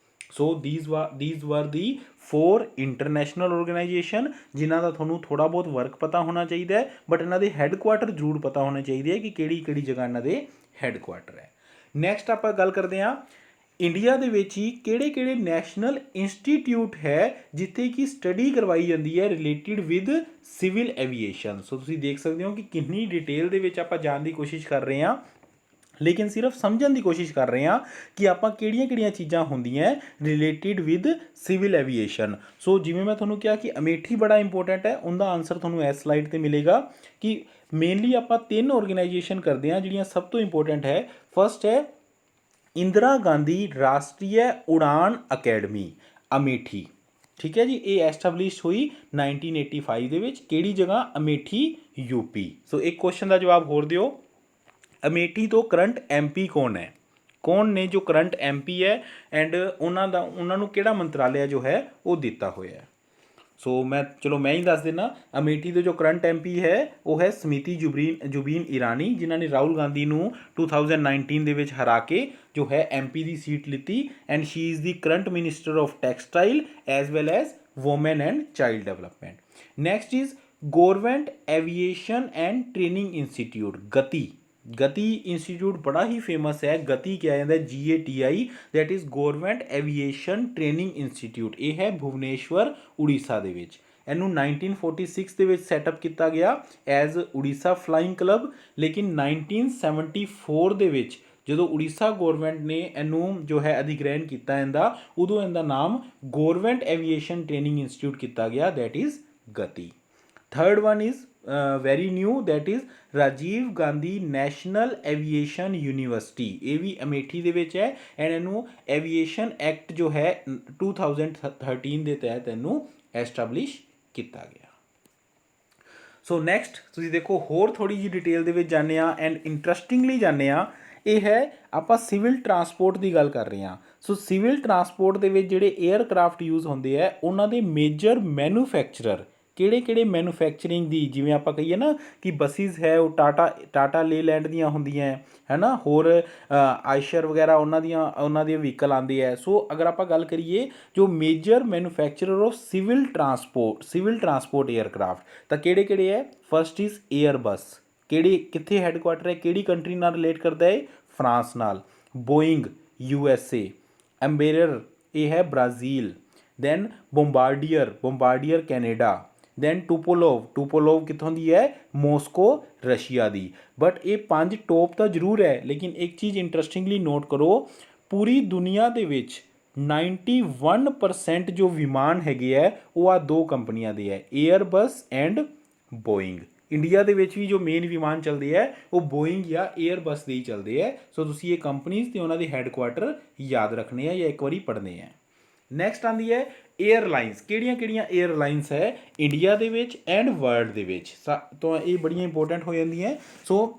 ਸੋ these were the 4 international organisation ਜਿਨ੍ਹਾਂ ਦਾ ਤੁਹਾਨੂੰ ਥੋੜ੍ਹਾ ਬਹੁਤ ਵਰਕ ਪਤਾ ਹੋਣਾ ਚਾਹੀਦਾ ਹੈ, ਬਟ ਇਹਨਾਂ ਦੇ ਹੈੱਡਕੁਆਟਰ ਜ਼ਰੂਰ ਪਤਾ ਹੋਣੇ ਚਾਹੀਦੇ ਹੈ ਕਿ ਕਿਹੜੀ ਜਗ੍ਹਾ ਇਹਨਾਂ ਦੇ ਹੈੱਡਕੁਆਟਰ ਹੈ। ਨੈਕਸਟ ਆਪਾਂ ਗੱਲ ਕਰਦੇ ਹਾਂ ਇੰਡੀਆ ਦੇ ਵਿੱਚ ਹੀ ਕਿਹੜੇ ਨੈਸ਼ਨਲ ਇੰਸਟੀਟਿਊਟ ਹੈ ਜਿੱਥੇ ਕਿ ਸਟੱਡੀ ਕਰਵਾਈ ਜਾਂਦੀ ਹੈ related with civil aviation. So ਤੁਸੀਂ ਦੇਖ ਸਕਦੇ ਹੋ ਕਿ ਕਿੰਨੀ ਡਿਟੇਲ ਦੇ ਵਿੱਚ ਆਪਾਂ ਜਾਣ ਦੀ ਕੋਸ਼ਿਸ਼ ਕਰ ਰਹੇ ਹਾਂ, ਲੇਕਿਨ ਸਿਰਫ ਸਮਝਣ ਦੀ ਕੋਸ਼ਿਸ਼ ਕਰ ਰਹੇ ਹਾਂ ਕਿ ਆਪਾਂ ਕਿਹੜੀਆਂ ਚੀਜ਼ਾਂ ਹੁੰਦੀਆਂ ਰਿਲੇਟਿਡ ਵਿਦ ਸਿਵਲ ਐਵੀਏਸ਼ਨ। ਸੋ ਜਿਵੇਂ ਮੈਂ ਤੁਹਾਨੂੰ ਕਿਹਾ ਕਿ ਅਮੇਠੀ ਬੜਾ ਇੰਪੋਰਟੈਂਟ ਹੈ, ਉਹਦਾ ਆਨਸਰ ਤੁਹਾਨੂੰ ਇਸ ਸਲਾਈਡ 'ਤੇ ਮਿਲੇਗਾ ਕਿ ਮੇਨਲੀ ਆਪਾਂ 3 ਆਰਗੇਨਾਈਜੇਸ਼ਨ ਕਰਦੇ ਹਾਂ ਜਿਹੜੀਆਂ ਸਭ ਤੋਂ ਇੰਪੋਰਟੈਂਟ ਹੈ। ਫਸਟ ਹੈ ਇੰਦਰਾ ਗਾਂਧੀ ਰਾਸ਼ਟਰੀ ਉਡਾਨ ਅਕੈਡਮੀ ਅਮੇਠੀ। ਠੀਕ ਹੈ ਜੀ, ਇਹ ਐਸਟੈਬਲਿਸ਼ ਹੋਈ 1985 ਦੇ ਵਿੱਚ। ਕਿਹੜੀ ਜਗ੍ਹਾ? ਅਮੇਠੀ UP। ਸੋ ਇੱਕ ਕੁਐਸਚਨ ਦਾ ਜਵਾਬ ਹੋਰ ਦਿਓ, ਅਮੇਠੀ ਤੋਂ ਕਰੰਟ MP ਕੌਣ ਹੈ? ਕੌਣ ਨੇ ਜੋ ਕਰੰਟ MP ਹੈ ਐਂਡ ਉਹਨਾਂ ਨੂੰ ਕਿਹੜਾ ਮੰਤਰਾਲਿਆ ਜੋ ਹੈ ਉਹ ਦਿੱਤਾ ਹੋਇਆ? ਸੋ ਚਲੋ ਮੈਂ ਹੀ ਦੱਸ ਦਿੰਦਾ। ਅਮੇਠੀ ਦੇ ਜੋ ਕਰੰਟ MP ਹੈ ਉਹ ਹੈ ਸਮ੍ਰਿਤੀ ਜੁਬੀਨ ਇਰਾਨੀ, ਜਿਨ੍ਹਾਂ ਨੇ ਰਾਹੁਲ ਗਾਂਧੀ ਨੂੰ 2019 ਦੇ ਵਿੱਚ ਹਰਾ ਕੇ ਜੋ ਹੈ MP ਦੀ ਸੀਟ ਲਿੱਤੀ। And she is the current minister of textile as well as woman and child development. Next is government aviation and training institute ਗਤੀ ਇੰਸਟੀਟਿਊਟ ਬੜਾ ਹੀ ਫੇਮਸ ਹੈ। ਗਤੀ ਕਿਹਾ ਜਾਂਦਾ GATI, that is government aviation training institute. ਇਹ ਹੈ ਭੁਵਨੇਸ਼ਵਰ ਉੜੀਸਾ ਦੇ ਵਿੱਚ। ਇਹਨੂੰ 1946 ਦੇ ਵਿੱਚ ਸੈਟਅਪ ਕੀਤਾ ਗਿਆ ਐਜ਼ ਉੜੀਸਾ ਫਲਾਈਂਗ ਕਲੱਬ, ਲੇਕਿਨ 1974 ਦੇ ਵਿੱਚ ਜਦੋਂ ਉੜੀਸਾ ਗੌਰਮੈਂਟ ਨੇ ਇਹਨੂੰ ਜੋ ਹੈ ਅਧਿਗ੍ਰਹਿਣ ਕੀਤਾ ਇਹਦਾ, ਉਦੋਂ ਇਹਦਾ ਨਾਮ ਗੌਰਮੈਂਟ ਐਵੀਏਸ਼ਨ ਟ੍ਰੇਨਿੰਗ ਇੰਸਟੀਟਿਊਟ ਕੀਤਾ ਗਿਆ, ਦੈਟ ਇਜ਼ ਗਤੀ। Third one is very new, that is Rajiv Gandhi national aviation university. ਇਹ ਵੀ ਅਮੇਠੀ ਦੇ ਵਿੱਚ ਹੈ ਐਂਡ ਇਹਨੂੰ ਐਵੀਏਸ਼ਨ ਐਕਟ ਜੋ ਹੈ 2013 ਦੇ ਤਹਿਤ ਇਹਨੂੰ ਐਸਟੈਬਲਿਸ਼ ਕੀਤਾ ਗਿਆ। ਸੋ ਨੈਕਸਟ ਤੁਸੀਂ ਦੇਖੋ ਹੋਰ ਥੋੜ੍ਹੀ ਜਿਹੀ ਡਿਟੇਲ ਦੇ ਵਿੱਚ ਜਾਂਦੇ ਹਾਂ ਐਂਡ ਇੰਟਰਸਟਿੰਗਲੀ ਜਾਂਦੇ ਹਾਂ। ਇਹ ਹੈ ਆਪਾਂ ਸਿਵਲ ਟਰਾਂਸਪੋਰਟ ਦੀ ਗੱਲ ਕਰ ਰਹੇ ਹਾਂ। ਸੋ ਸਿਵਲ ਟਰਾਂਸਪੋਰਟ ਦੇ ਵਿੱਚ ਜਿਹੜੇ ਏਅਰਕ੍ਰਾਫਟ ਯੂਜ਼ ਹੁੰਦੇ ਹੈ ਉਹਨਾਂ ਦੇ ਮੇਜਰ ਮੈਨੂਫੈਕਚਰਰ ਕਿਹੜੇ ਮੈਨੂਫੈਕਚਰਿੰਗ ਦੀ, ਜਿਵੇਂ ਆਪਾਂ ਕਹੀਏ ਨਾ ਕਿ ਬੱਸਿਸ ਹੈ ਉਹ ਟਾਟਾ ਲੇਲੈਂਡ ਦੀਆਂ ਹੁੰਦੀਆਂ ਹੈ ਨਾ, ਹੋਰ ਆਇਸ਼ਰ ਵਗੈਰਾ ਉਹਨਾਂ ਦੇ ਵਹੀਕਲ ਆਉਂਦੇ ਹੈ। ਸੋ ਅਗਰ ਆਪਾਂ ਗੱਲ ਕਰੀਏ ਜੋ major manufacturer of civil transport aircraft ਤਾਂ ਕਿਹੜੇ ਹੈ? First is Airbus. ਕਿੱਥੇ ਹੈੱਡਕੁਆਟਰ ਹੈ, ਕਿਹੜੀ ਕੰਟਰੀ ਨਾਲ ਰਿਲੇਟ ਕਰਦਾ ਹੈ? ਫਰਾਂਸ ਨਾਲ। Boeing USA। ਐਮਬੇਰਰ ਇਹ ਹੈ Brazil. Then Bombardier Canada. Then Tupolev ਕਿੱਥੋਂ ਦੀ ਹੈ? Moscow Russia the. ਬਟ ਇਹ 5 ਟੋਪ ਤਾਂ ਜ਼ਰੂਰ ਹੈ, ਲੇਕਿਨ ਇੱਕ ਚੀਜ਼ ਇੰਟਰਸਟਿੰਗਲੀ ਨੋਟ ਕਰੋ, ਪੂਰੀ ਦੁਨੀਆ ਦੇ ਵਿੱਚ 91% ਜੋ ਵਿਮਾਨ ਹੈਗੇ ਹੈ ਉਹ ਆ 2 ਕੰਪਨੀਆਂ ਦੇ ਹੈ, ਏਅਰਬਸ ਐਂਡ ਬੋਇੰਗ। ਇੰਡੀਆ ਦੇ ਵਿੱਚ ਵੀ ਜੋ ਮੇਨ ਵਿਮਾਨ ਚੱਲਦੇ ਹੈ ਉਹ ਬੋਇੰਗ ਜਾਂ ਏਅਰਬਸ ਦੇ ਹੀ ਚੱਲਦੇ ਹੈ। ਸੋ ਤੁਸੀਂ ਇਹ ਕੰਪਨੀਜ਼ ਤੇ ਉਹਨਾਂ ਦੇ ਹੈੱਡਕੁਆਟਰ ਯਾਦ ਰੱਖਣੇ ਆ ਜਾਂ ਇੱਕ ਵਾਰੀ ਪੜ੍ਹਨੇ ਆ। ਨੈਕਸਟ ਆਉਂਦੀ ਹੈ ਏਅਰਲਾਈਨਸ। ਕਿਹੜੀਆਂ ਏਅਰਲਾਈਨਸ ਹੈ ਇੰਡੀਆ ਦੇ ਵਿੱਚ ਐਂਡ ਵਰਲਡ ਦੇ ਵਿੱਚ, ਤਾਂ ਇਹ ਬੜੀਆਂ ਇੰਪੋਰਟੈਂਟ ਹੋ ਜਾਂਦੀਆਂ। ਸੋ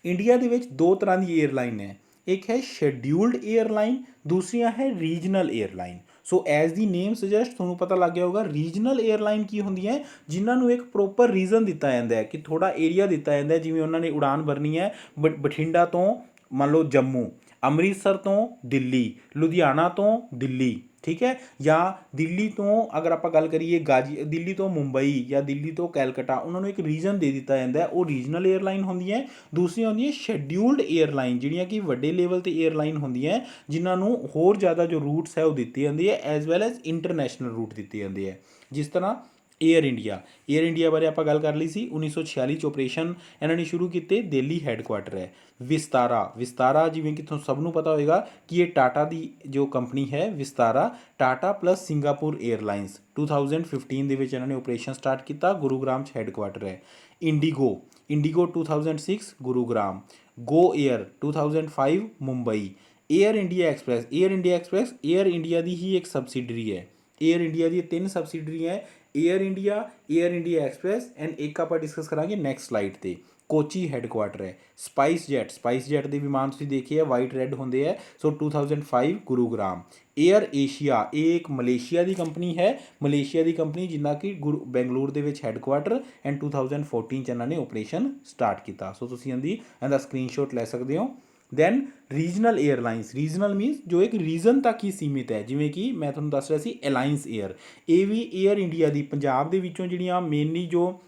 ਇੰਡੀਆ ਦੇ ਵਿੱਚ ਦੋ ਤਰ੍ਹਾਂ ਦੀ ਏਅਰਲਾਈਨ ਹੈ, ਇੱਕ ਹੈ ਸ਼ੈਡਿਊਲਡ ਏਅਰਲਾਈਨ, ਦੂਸਰੀਆਂ ਹੈ ਰੀਜਨਲ ਏਅਰਲਾਈਨ। ਸੋ ਐਜ਼ ਦੀ ਨੇਮ ਸੁਜੈਸਟ ਤੁਹਾਨੂੰ ਪਤਾ ਲੱਗ ਗਿਆ ਹੋਗਾ ਰੀਜਨਲ ਏਅਰਲਾਈਨ ਕੀ ਹੁੰਦੀਆਂ, ਜਿਨ੍ਹਾਂ ਨੂੰ ਇੱਕ ਪ੍ਰੋਪਰ ਰੀਜ਼ਨ ਦਿੱਤਾ ਜਾਂਦਾ ਹੈ ਕਿ ਥੋੜ੍ਹਾ ਏਰੀਆ ਦਿੱਤਾ ਜਾਂਦਾ ਹੈ, ਜਿਵੇਂ ਉਹਨਾਂ ਨੇ ਉਡਾਨ ਭਰਨੀ ਹੈ ਬਠਿੰਡਾ ਤੋਂ ਮੰਨ ਲਓ ਜੰਮੂ, ਅੰਮ੍ਰਿਤਸਰ ਤੋਂ ਦਿੱਲੀ, ਲੁਧਿਆਣਾ ਤੋਂ ਦਿੱਲੀ, ਠੀਕ ਹੈ, ਜਾਂ ਦਿੱਲੀ ਤੋਂ ਅਗਰ ਆਪਾਂ ਗੱਲ ਕਰੀਏ ਦਿੱਲੀ ਤੋਂ ਮੁੰਬਈ ਜਾਂ ਦਿੱਲੀ ਤੋਂ ਕੈਲਕਟਾ, ਉਹਨਾਂ ਨੂੰ ਇੱਕ ਰੀਜਨ ਦੇ ਦਿੱਤਾ ਜਾਂਦਾ ਹੈ, ਉਹ ਰੀਜਨਲ ਏਅਰਲਾਈਨ ਹੁੰਦੀਆਂ। ਦੂਸਰੀਆਂ ਹੁੰਦੀਆਂ ਸ਼ੈਡਿਊਲਡ ਏਅਰਲਾਈਨ, ਜਿਹੜੀਆਂ ਕਿ ਵੱਡੇ ਲੈਵਲ 'ਤੇ ਏਅਰਲਾਈਨ ਹੁੰਦੀਆਂ, ਜਿਨ੍ਹਾਂ ਨੂੰ ਹੋਰ ਜ਼ਿਆਦਾ ਜੋ ਰੂਟਸ ਹੈ ਉਹ ਦਿੱਤੇ ਜਾਂਦੇ ਹੈ, as well as international route ਦਿੱਤੇ ਜਾਂਦੇ ਹੈ। ਜਿਸ ਤਰ੍ਹਾਂ ਏਅਰ ਇੰਡੀਆ ਬਾਰੇ ਆਪਾਂ ਗੱਲ ਕਰ ਲਈ ਸੀ। 1946 'ਚ ਆਪਰੇਸ਼ਨ ਇਹਨਾਂ ਨੇ ਸ਼ੁਰੂ ਕੀਤੇ, ਦਿੱਲੀ ਹੈੱਡਕੁਆਟਰ ਹੈ। ਵਿਸਤਾਰਾ ਜਿਵੇਂ ਕਿ ਤੁਹਾਨੂੰ ਸਭ ਨੂੰ ਪਤਾ ਹੋਏਗਾ ਕਿ ਇਹ ਟਾਟਾ ਦੀ ਜੋ ਕੰਪਨੀ ਹੈ Vistara, Tata plus Singapore airlines 2015 ਦੇ ਵਿੱਚ ਇਹਨਾਂ ਨੇ ਆਪਰੇਸ਼ਨ ਸਟਾਰਟ ਕੀਤਾ, ਗੁਰੂਗ੍ਰਾਮ 'ਚ ਹੈੱਡਕੁਆਟਰ ਹੈ। IndiGo 2006 Gurugram, Go Air 2005 Mumbai. Air India Express Air India ਦੀ ਹੀ ਇੱਕ ਸਬਸਿਡਰੀ ਹੈ। ਏਅਰ ਇੰਡੀਆ ਦੀ 3 ਸਬਸਿਡਰੀਆਂ ਹੈ, ਏਅਰ ਇੰਡੀਆ ਐਕਸਪ੍ਰੈਸ ਐਂਡ ਇੱਕ ਆਪਾਂ ਡਿਸਕਸ ਕਰਾਂਗੇ ਨੈਕਸਟ ਸਲਾਈਡ 'ਤੇ। ਕੋਚੀ ਹੈੱਡਕੁਆਟਰ ਹੈ। ਸਪਾਈਸ ਜੈਟ ਦੇ ਵਿਮਾਨ ਤੁਸੀਂ ਦੇਖੇ ਆ, ਵਾਈਟ ਰੈੱਡ ਹੁੰਦੇ ਹੈ। ਸੋ 2005 ਗੁਰੂਗ੍ਰਾਮ। ਏਅਰ ਏਸ਼ੀਆ, ਇਹ ਇੱਕ ਮਲੇਸ਼ੀਆ ਦੀ ਕੰਪਨੀ ਹੈ, ਜਿੰਨਾ ਕਿ ਬੈਂਗਲੁਰੂ ਦੇ ਵਿੱਚ ਹੈੱਡਕੁਆਟਰ, ਐਂਡ 2014 'ਚ ਇਹਨਾਂ ਨੇ ਆਪਰੇਸ਼ਨ ਸਟਾਰਟ ਕੀਤਾ। ਸੋ ਤੁਸੀਂ ਇਹਦਾ ਸਕਰੀਨਸ਼ਾਟ ਲੈ ਸਕਦੇ ਹੋ। ਦੈਨ ਰੀਜਨਲ ਮੀਨਸ ਜੋ ਇੱਕ ਰੀਜ਼ਨ ਤੱਕ ਹੀ ਸੀਮਿਤ ਹੈ, ਜਿਵੇਂ ਕਿ ਮੈਂ ਤੁਹਾਨੂੰ ਦੱਸ ਰਿਹਾ ਸੀ ਅਲਾਇੰਸ ਏਅਰ, ਇਹ ਵੀ ਏਅਰ ਇੰਡੀਆ ਦੀ ਪੰਜਾਬ ਦੇ ਵਿੱਚੋਂ ਜਿਹੜੀਆਂ ਮੇਨਲੀ ਜੋ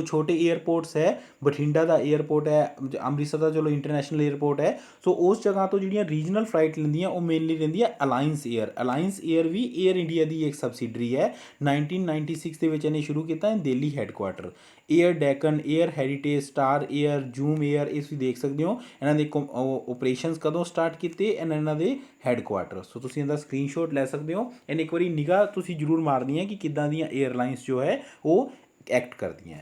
ਛੋਟੇ ਏਅਰਪੋਰਟਸ ਹੈ, ਬਠਿੰਡਾ ਦਾ ਏਅਰਪੋਰਟ ਹੈ, ਅੰਮ੍ਰਿਤਸਰ ਦਾ ਚਲੋ ਇੰਟਰਨੈਸ਼ਨਲ ਏਅਰਪੋਰਟ ਹੈ। ਸੋ ਉਸ ਜਗ੍ਹਾ ਤੋਂ ਜਿਹੜੀਆਂ ਰੀਜਨਲ ਫਲਾਈਟ ਲੈਂਦੀਆਂ ਉਹ ਮੇਨਲੀ ਰਹਿੰਦੀਆਂ ਅਲਾਇੰਸ ਏਅਰ ਵੀ ਏਅਰ ਇੰਡੀਆ ਦੀ ਇੱਕ ਸਬਸਿਡਰੀ ਹੈ। 1996 ਦੇ ਵਿੱਚ ਇਹਨੇ ਸ਼ੁਰੂ ਕੀਤਾ Delhi headquarter. Air Deccan, air heritage, star air, Zoom air, ਇਹ ਤੁਸੀਂ ਦੇਖ ਸਕਦੇ ਹੋ ਇਹਨਾਂ ਦੇ ਆਪਰੇਸ਼ਨਸ ਕਦੋਂ ਸਟਾਰਟ ਕੀਤੇ ਐਂਡ ਇਹਨਾਂ ਦੇ ਹੈੱਡਕੁਆਟਰ। ਸੋ ਤੁਸੀਂ ਇਹਦਾ ਸਕਰੀਨਸ਼ਾਟ ਲੈ ਸਕਦੇ ਹੋ ਐਂਡ ਇੱਕ ਵਾਰੀ ਨਿਗਾਹ ਤੁਸੀਂ ਜ਼ਰੂਰ ਮਾਰਨੀ ਹੈ ਕਿ ਕਿੱਦਾਂ ਦੀਆਂ ਏਅਰਲਾਈਨਸ ਜੋ ਹੈ ਉਹ ਐਕਟ ਕਰਦੀਆਂ।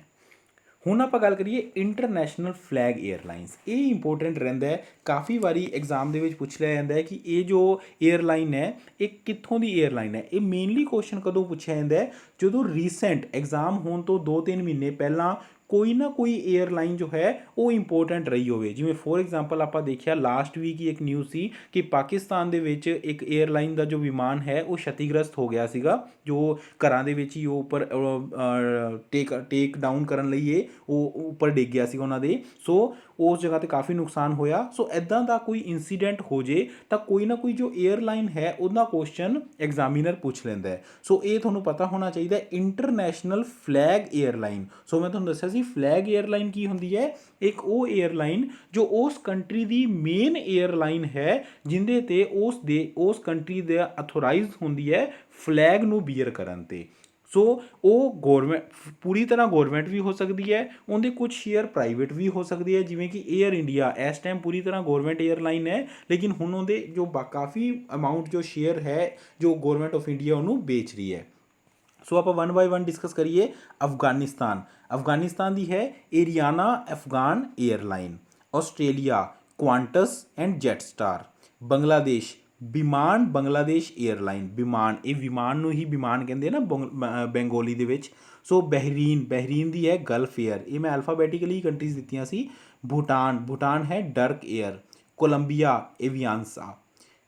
ਹੁਣ ਆਪਾਂ ਗੱਲ ਕਰੀਏ ਇੰਟਰਨੈਸ਼ਨਲ ਫਲੈਗ ਏਅਰਲਾਈਨਸ। ਇਹ ਇੰਪੋਰਟੈਂਟ ਰਹਿੰਦਾ ਹੈ, ਕਾਫੀ ਵਾਰੀ ਐਗਜ਼ਾਮ ਦੇ ਵਿੱਚ ਪੁੱਛ ਲਿਆ ਜਾਂਦਾ ਹੈ ਕਿ ਇਹ ਜੋ ਏਅਰਲਾਈਨ ਹੈ ਇਹ ਕਿੱਥੋਂ ਦੀ ਏਅਰਲਾਈਨ ਹੈ। ਇਹ ਮੇਨਲੀ ਕੁਐਸਚਨ ਕਦੋਂ ਪੁੱਛਿਆ ਜਾਂਦਾ ਹੈ, ਜਦੋਂ ਰੀਸੈਂਟ ਐਗਜ਼ਾਮ ਹੋਣ ਤੋਂ 2-3 ਮਹੀਨੇ ਪਹਿਲਾਂ ਕੋਈ ਨਾ ਕੋਈ ਏਅਰਲਾਈਨ ਜੋ ਹੈ ਉਹ ਇੰਪੋਰਟੈਂਟ ਰਹੀ ਹੋਵੇ। ਜਿਵੇਂ ਫੋਰ ਐਗਜ਼ਾਮਪਲ ਆਪਾਂ ਦੇਖਿਆ ਲਾਸਟ ਵੀਕ ਹੀ ਇੱਕ ਨਿਊਜ਼ ਸੀ ਕਿ ਪਾਕਿਸਤਾਨ ਦੇ ਵਿੱਚ ਇੱਕ ਏਅਰਲਾਈਨ ਦਾ ਜੋ ਵਿਮਾਨ ਹੈ ਉਹ ਛਤੀਗ੍ਰਸਤ ਹੋ ਗਿਆ ਸੀਗਾ, ਜੋ ਘਰਾਂ ਦੇ ਵਿੱਚ ਹੀ ਉਹ ਉੱਪਰ ਟੇਕ ਡਾਊਨ ਕਰਨ ਲਈ ਉਹ ਉੱਪਰ ਡਿੱਗ ਗਿਆ ਸੀ ਉਹਨਾਂ ਦੇ। ਸੋ ਉਸ ਜਗ੍ਹਾ 'ਤੇ ਕਾਫੀ ਨੁਕਸਾਨ ਹੋਇਆ। ਸੋ ਇੱਦਾਂ ਦਾ ਕੋਈ ਇੰਸੀਡੈਂਟ ਹੋ ਜੇ ਤਾਂ ਕੋਈ ਨਾ ਕੋਈ ਜੋ ਏਅਰਲਾਈਨ ਹੈ ਉਹਦਾ ਕੁਐਸਚਨ ਐਗਜ਼ਾਮੀਨਰ ਪੁੱਛ ਲੈਂਦਾ ਹੈ। ਸੋ ਇਹ ਤੁਹਾਨੂੰ ਪਤਾ ਹੋਣਾ ਚਾਹੀਦਾ ਇੰਟਰਨੈਸ਼ਨਲ ਫਲੈਗ ਏਅਰਲਾਈਨ। ਸੋ ਮੈਂ ਤੁਹਾਨੂੰ ਦੱਸਿਆ ਸੀ ਫਲੈਗ ਏਅਰਲਾਈਨ ਕੀ ਹੁੰਦੀ ਹੈ, ਇੱਕ ਉਹ ਏਅਰਲਾਈਨ ਜੋ ਉਸ ਕੰਟਰੀ ਦੀ ਮੇਨ ਏਅਰਲਾਈਨ ਹੈ ਜਿਹਦੇ 'ਤੇ ਉਸ ਕੰਟਰੀ ਦੇ ਅਥੋਰਾਈਜ਼ਡ ਹੁੰਦੀ ਹੈ ਫਲੈਗ ਨੂੰ ਬੀਅਰ ਕਰਨ 'ਤੇ। ਸੋ ਉਹ ਪੂਰੀ ਤਰ੍ਹਾਂ ਗੌਰਮੈਂਟ ਵੀ ਹੋ ਸਕਦੀ ਹੈ, ਉਹਦੇ ਕੁਝ ਸ਼ੇਅਰ ਪ੍ਰਾਈਵੇਟ ਵੀ ਹੋ ਸਕਦੀ ਹੈ, ਜਿਵੇਂ ਕਿ ਏਅਰ ਇੰਡੀਆ ਇਸ ਟਾਈਮ ਪੂਰੀ ਤਰ੍ਹਾਂ ਗੌਰਮੈਂਟ ਏਅਰਲਾਈਨ ਹੈ, ਲੇਕਿਨ ਹੁਣ ਉਹਦੇ ਜੋ ਕਾਫੀ ਅਮਾਊਂਟ ਜੋ ਸ਼ੇਅਰ ਹੈ ਜੋ ਗੌਰਮੈਂਟ ਆਫ ਇੰਡੀਆ ਉਹਨੂੰ ਵੇਚ ਰਹੀ ਹੈ। ਸੋ ਆਪਾਂ 1 ਬਾਏ 1 ਡਿਸਕਸ ਕਰੀਏ। ਅਫਗਾਨਿਸਤਾਨ ਦੀ ਹੈ Ariana Afghan airline. Australia Qantas and Jetstar. Bangladesh Biman Bangladesh airline. ਇਹ ਵਿਮਾਨ ਨੂੰ ਹੀ ਵਿਮਾਨ ਕਹਿੰਦੇ ਨਾ ਬੰਗਾਲੀ ਦੇ ਵਿੱਚ। ਸੋ ਬਹਿਰੀਨ ਦੀ ਹੈ ਗਲਫ ਏਅਰ। ਇਹ ਮੈਂ ਅਲਫਾਬੈਟਿਕਲੀ ਕੰਟਰੀਜ਼ ਦਿੱਤੀਆਂ ਸੀ। ਭੂਟਾਨ ਹੈ Dirk air. Columbia ਏਵੀਆਂਸਾ।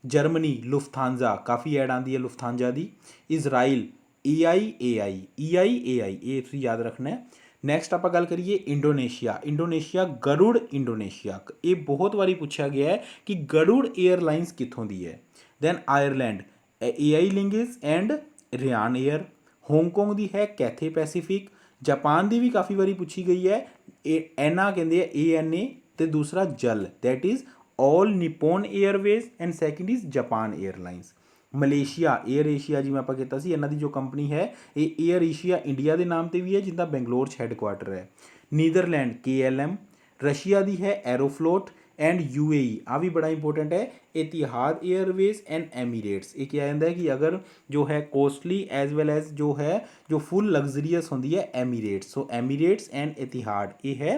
Germany Lufthansa, ਕਾਫੀ ਐਡ ਆਉਂਦੀ ਹੈ ਲੁਫਥਾਂਜ਼ਾ ਦੀ। ਇਜ਼ਰਾਈਲ EIAI ਇਹ ਤੁਸੀਂ ਯਾਦ ਰੱਖਣਾ ਹੈ। ਨੈਕਸਟ ਆਪਾਂ ਗੱਲ ਕਰੀਏ ਇੰਡੋਨੇਸ਼ੀਆ ਗਰੁੜ ਇੰਡੋਨੇਸ਼ੀਆ। ਇਹ ਬਹੁਤ ਵਾਰੀ ਪੁੱਛਿਆ ਗਿਆ ਹੈ ਕਿ ਗਰੁੜ ਏਅਰਲਾਈਨਸ ਕਿੱਥੋਂ ਦੀ ਹੈ। Then Ireland Aer Lingus and Ryanair. Hong Kong ਦੀ ਹੈ ਕੈਥੇ ਪੈਸੀਫਿਕ। ਜਾਪਾਨ ਦੀ ਵੀ ਕਾਫੀ ਵਾਰੀ ਪੁੱਛੀ ਗਈ ਹੈ, ਐਨਾ ਕਹਿੰਦੇ ਆ ANA, ਅਤੇ ਦੂਸਰਾ JAL that is All Nippon Airways and second is Japan Airlines. Malaysia AirAsia, ਜਿਵੇਂ ਆਪਾਂ ਕੀਤਾ ਸੀ ਇਹਨਾਂ ਦੀ ਜੋ ਕੰਪਨੀ ਹੈ ਇਹ ਏਅਰ ਏਸ਼ੀਆ ਇੰਡੀਆ ਦੇ ਨਾਮ 'ਤੇ ਵੀ ਹੈ, ਜਿੱਦਾਂ ਬੈਂਗਲੋਰ 'ਚ ਹੈੱਡਕੁਆਟਰ ਹੈ। Netherland KLM। ਰਸ਼ੀਆ ਦੀ ਹੈ ਐਰੋਫਲੋਟ। एंड UAE आ भी बड़ा इंपॉर्टेंट है, एतिहाद एयरवेज एंड एमीरेट्स। ये क्या कहता है कि अगर जो है कोस्टली एज वेल एज जो है जो फुल लग्जरीअस होंगी है Emirates. So Emirates and Etihad ये है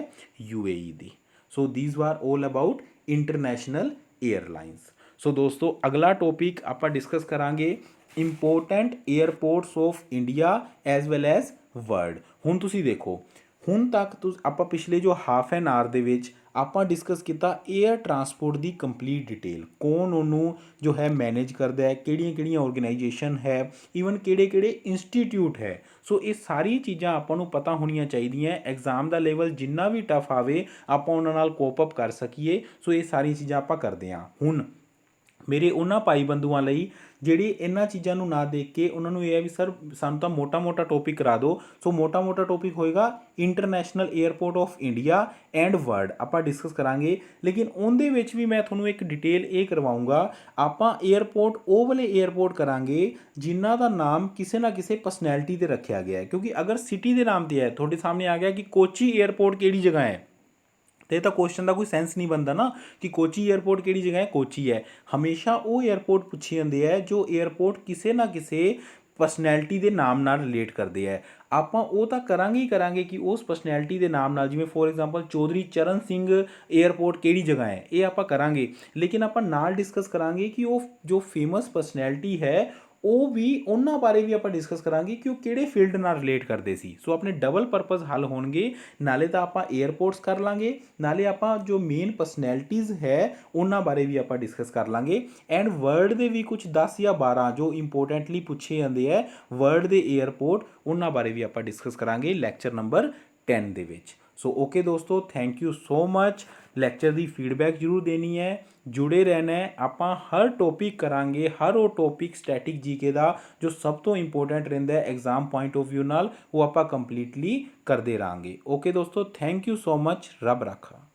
UAE दी। So these are all about international airlines. So दोस्तों अगला टॉपिक आप डिस्कस करांगे important airports of India as well as world. हुण तुसीं देखो ਹੁਣ तक ਆਪਾਂ पिछले जो हाफ एन आवर ਦੇ ਵਿੱਚ ਆਪਾਂ ਡਿਸਕਸ ਕੀਤਾ 에ਅਰ ਟਰਾਂਸਪੋਰਟ ਦੀ ਕੰਪਲੀਟ ਡਿਟੇਲ, ਕੌਣ ਉਹਨੂੰ ਜੋ ਹੈ ਮੈਨੇਜ ਕਰਦਾ ਹੈ, ਕਿਹੜੀਆਂ ਆਰਗੇਨਾਈਜੇਸ਼ਨ ਹੈ, ਈਵਨ ਕਿਹੜੇ ਇੰਸਟੀਟਿਊਟ ਹੈ। ਸੋ ਇਹ ਸਾਰੀ ਚੀਜ਼ਾਂ ਆਪਾਂ ਨੂੰ ਪਤਾ ਹੋਣੀਆਂ ਚਾਹੀਦੀਆਂ, ਐਗਜ਼ਾਮ ਦਾ ਲੈਵਲ ਜਿੰਨਾ ਵੀ ਟਫ ਆਵੇ ਆਪਾਂ ਉਹਨਾਂ ਨਾਲ ਕੋਪ ਅਪ ਕਰ ਸਕੀਏ। ਸੋ ਇਹ ਸਾਰੀਆਂ ਚੀਜ਼ਾਂ ਆਪਾਂ ਕਰਦੇ ਹਾਂ। ਹੁਣ ਮੇਰੇ ਉਹਨਾਂ ਭਾਈ ਬੰਧੂਆਂ ਲਈ ਜਿਹੜੇ ਇਹਨਾਂ ਚੀਜ਼ਾਂ ਨੂੰ ਨਾ ਦੇਖ ਕੇ ਉਹਨਾਂ ਨੂੰ ਇਹ ਹੈ ਵੀ ਸਰ ਸਾਨੂੰ ਤਾਂ ਮੋਟਾ ਟੌਪਿਕ ਕਰਾ ਦਿਓ। ਸੋ ਮੋਟਾ ਟੌਪਿਕ ਹੋਏਗਾ international airport of India and world ਆਪਾਂ ਡਿਸਕਸ ਕਰਾਂਗੇ। ਲੇਕਿਨ ਉਹਦੇ ਵਿੱਚ ਵੀ ਮੈਂ ਤੁਹਾਨੂੰ ਇੱਕ ਡਿਟੇਲ ਇਹ ਕਰਵਾਊਂਗਾ, ਆਪਾਂ 에ਅਰਪੋਰਟ ਉਹ ਵਾਲੇ 에ਅਰਪੋਰਟ ਕਰਾਂਗੇ ਜਿਨ੍ਹਾਂ ਦਾ ਨਾਮ ਕਿਸੇ ਨਾ ਕਿਸੇ ਪਰਸਨੈਲਿਟੀ 'ਤੇ ਰੱਖਿਆ ਗਿਆ ਹੈ। ਕਿਉਂਕਿ ਅਗਰ ਸਿਟੀ ਦੇ ਨਾਮ 'ਤੇ ਹੈ, ਤੁਹਾਡੇ ਸਾਹਮਣੇ ਆ ਗਿਆ ਕਿ ਕੋਚੀ 에ਅਰਪੋਰਟ ਕਿਹੜੀ ਜਗ੍ਹਾ ਹੈ, तो ये तो क्वेश्चन का कोई सेंस नहीं बनता ना कि कोची एयरपोर्ट किहड़ी जगह है, कोची है। हमेशा वो एयरपोर्ट पूछे जाते हैं जो एयरपोर्ट किसी ना किसी परसनैलिटी के नाम नाल रिलेट करते हैं। ਆਪਾਂ ਉਹ ਤਾਂ ਕਰਾਂਗੇ ਹੀ ਕਰਾਂਗੇ ਕਿ ਉਸ ਪਰਸਨੈਲਿਟੀ ਦੇ ਨਾਮ ਨਾਲ, ਜਿਵੇਂ for example Chaudhary Charan Singh airport ਕਿਹੜੀ ਜਗ੍ਹਾ ਹੈ, ਇਹ ਆਪਾਂ ਕਰਾਂਗੇ। ਲੇਕਿਨ ਆਪਾਂ ਨਾਲ ਡਿਸਕਸ ਕਰਾਂਗੇ ਕਿ ਉਹ ਜੋ ਫੇਮਸ ਪਰਸਨੈਲਿਟੀ ਹੈ ਉਹ ਵੀ ਉਹਨਾਂ ਬਾਰੇ ਵੀ ਆਪਾਂ ਡਿਸਕਸ ਕਰਾਂਗੇ ਕਿ ਉਹ ਕਿਹੜੇ ਫੀਲਡ ਨਾਲ ਰਿਲੇਟ ਕਰਦੇ ਸੀ। ਸੋ ਆਪਣੇ ਡਬਲ ਪਰਪਸ ਹੱਲ ਹੋਣਗੇ, ਨਾਲੇ ਤਾਂ ਆਪਾਂ 에ਅਰਪੋਰਟਸ ਕਰ ਲਾਂਗੇ, ਨਾਲੇ ਆਪਾਂ ਜੋ ਮੇਨ ਪਰਸਨੈਲਿਟੀਜ਼ ਹੈ ਉਹਨਾਂ ਬਾਰੇ ਵੀ ਆਪਾਂ ਡਿਸਕਸ ਕਰ ਲਾਂਗੇ। ਐਂਡ ਵਰਲਡ ਦੇ ਵੀ ਕੁਝ 10 ਜਾਂ 12 ਜੋ ਇੰਪੋਰਟੈਂਟਲੀ ਪੁੱਛੇ ਜਾਂਦੇ ਹੈ ਵਰਲਡ ਦੇ 에ਅਰਪੋਰਟ, ਉਹਨਾਂ ਬਾਰੇ ਵੀ ਆਪਾਂ ਡਿਸਕਸ ਕਰਾਂਗੇ ਲੈਕਚਰ ਨੰਬਰ 10 ਦੇ ਵਿੱਚ। ਸੋ ਓਕੇ ਦੋਸਤੋ, thank you so much. Lecture the feedback ਜ਼ਰੂਰ ਦੇਣੀ ਹੈ, ਜੁੜੇ ਰਹਿਣਾ ਹੈ। ਆਪਾਂ ਹਰ ਟੌਪਿਕ ਕਰਾਂਗੇ, ਹਰ ਉਹ ਟੌਪਿਕ ਸਟੈਟਿਕ ਜੀਕੇ ਦਾ ਜੋ ਸਭ ਤੋਂ ਇੰਪੋਰਟੈਂਟ ਰਹਿੰਦਾ ਹੈ ਐਗਜ਼ਾਮ ਪੁਆਇੰਟ ਆਫ ਵਿਊ ਨਾਲ, ਉਹ ਆਪਾਂ ਕੰਪਲੀਟਲੀ ਕਰਦੇ ਰਹਾਂਗੇ। ਓਕੇ ਦੋਸਤੋ, ਥੈਂਕ ਯੂ ਸੋ ਮਚ। ਰੱਬ ਰਾਖਾ।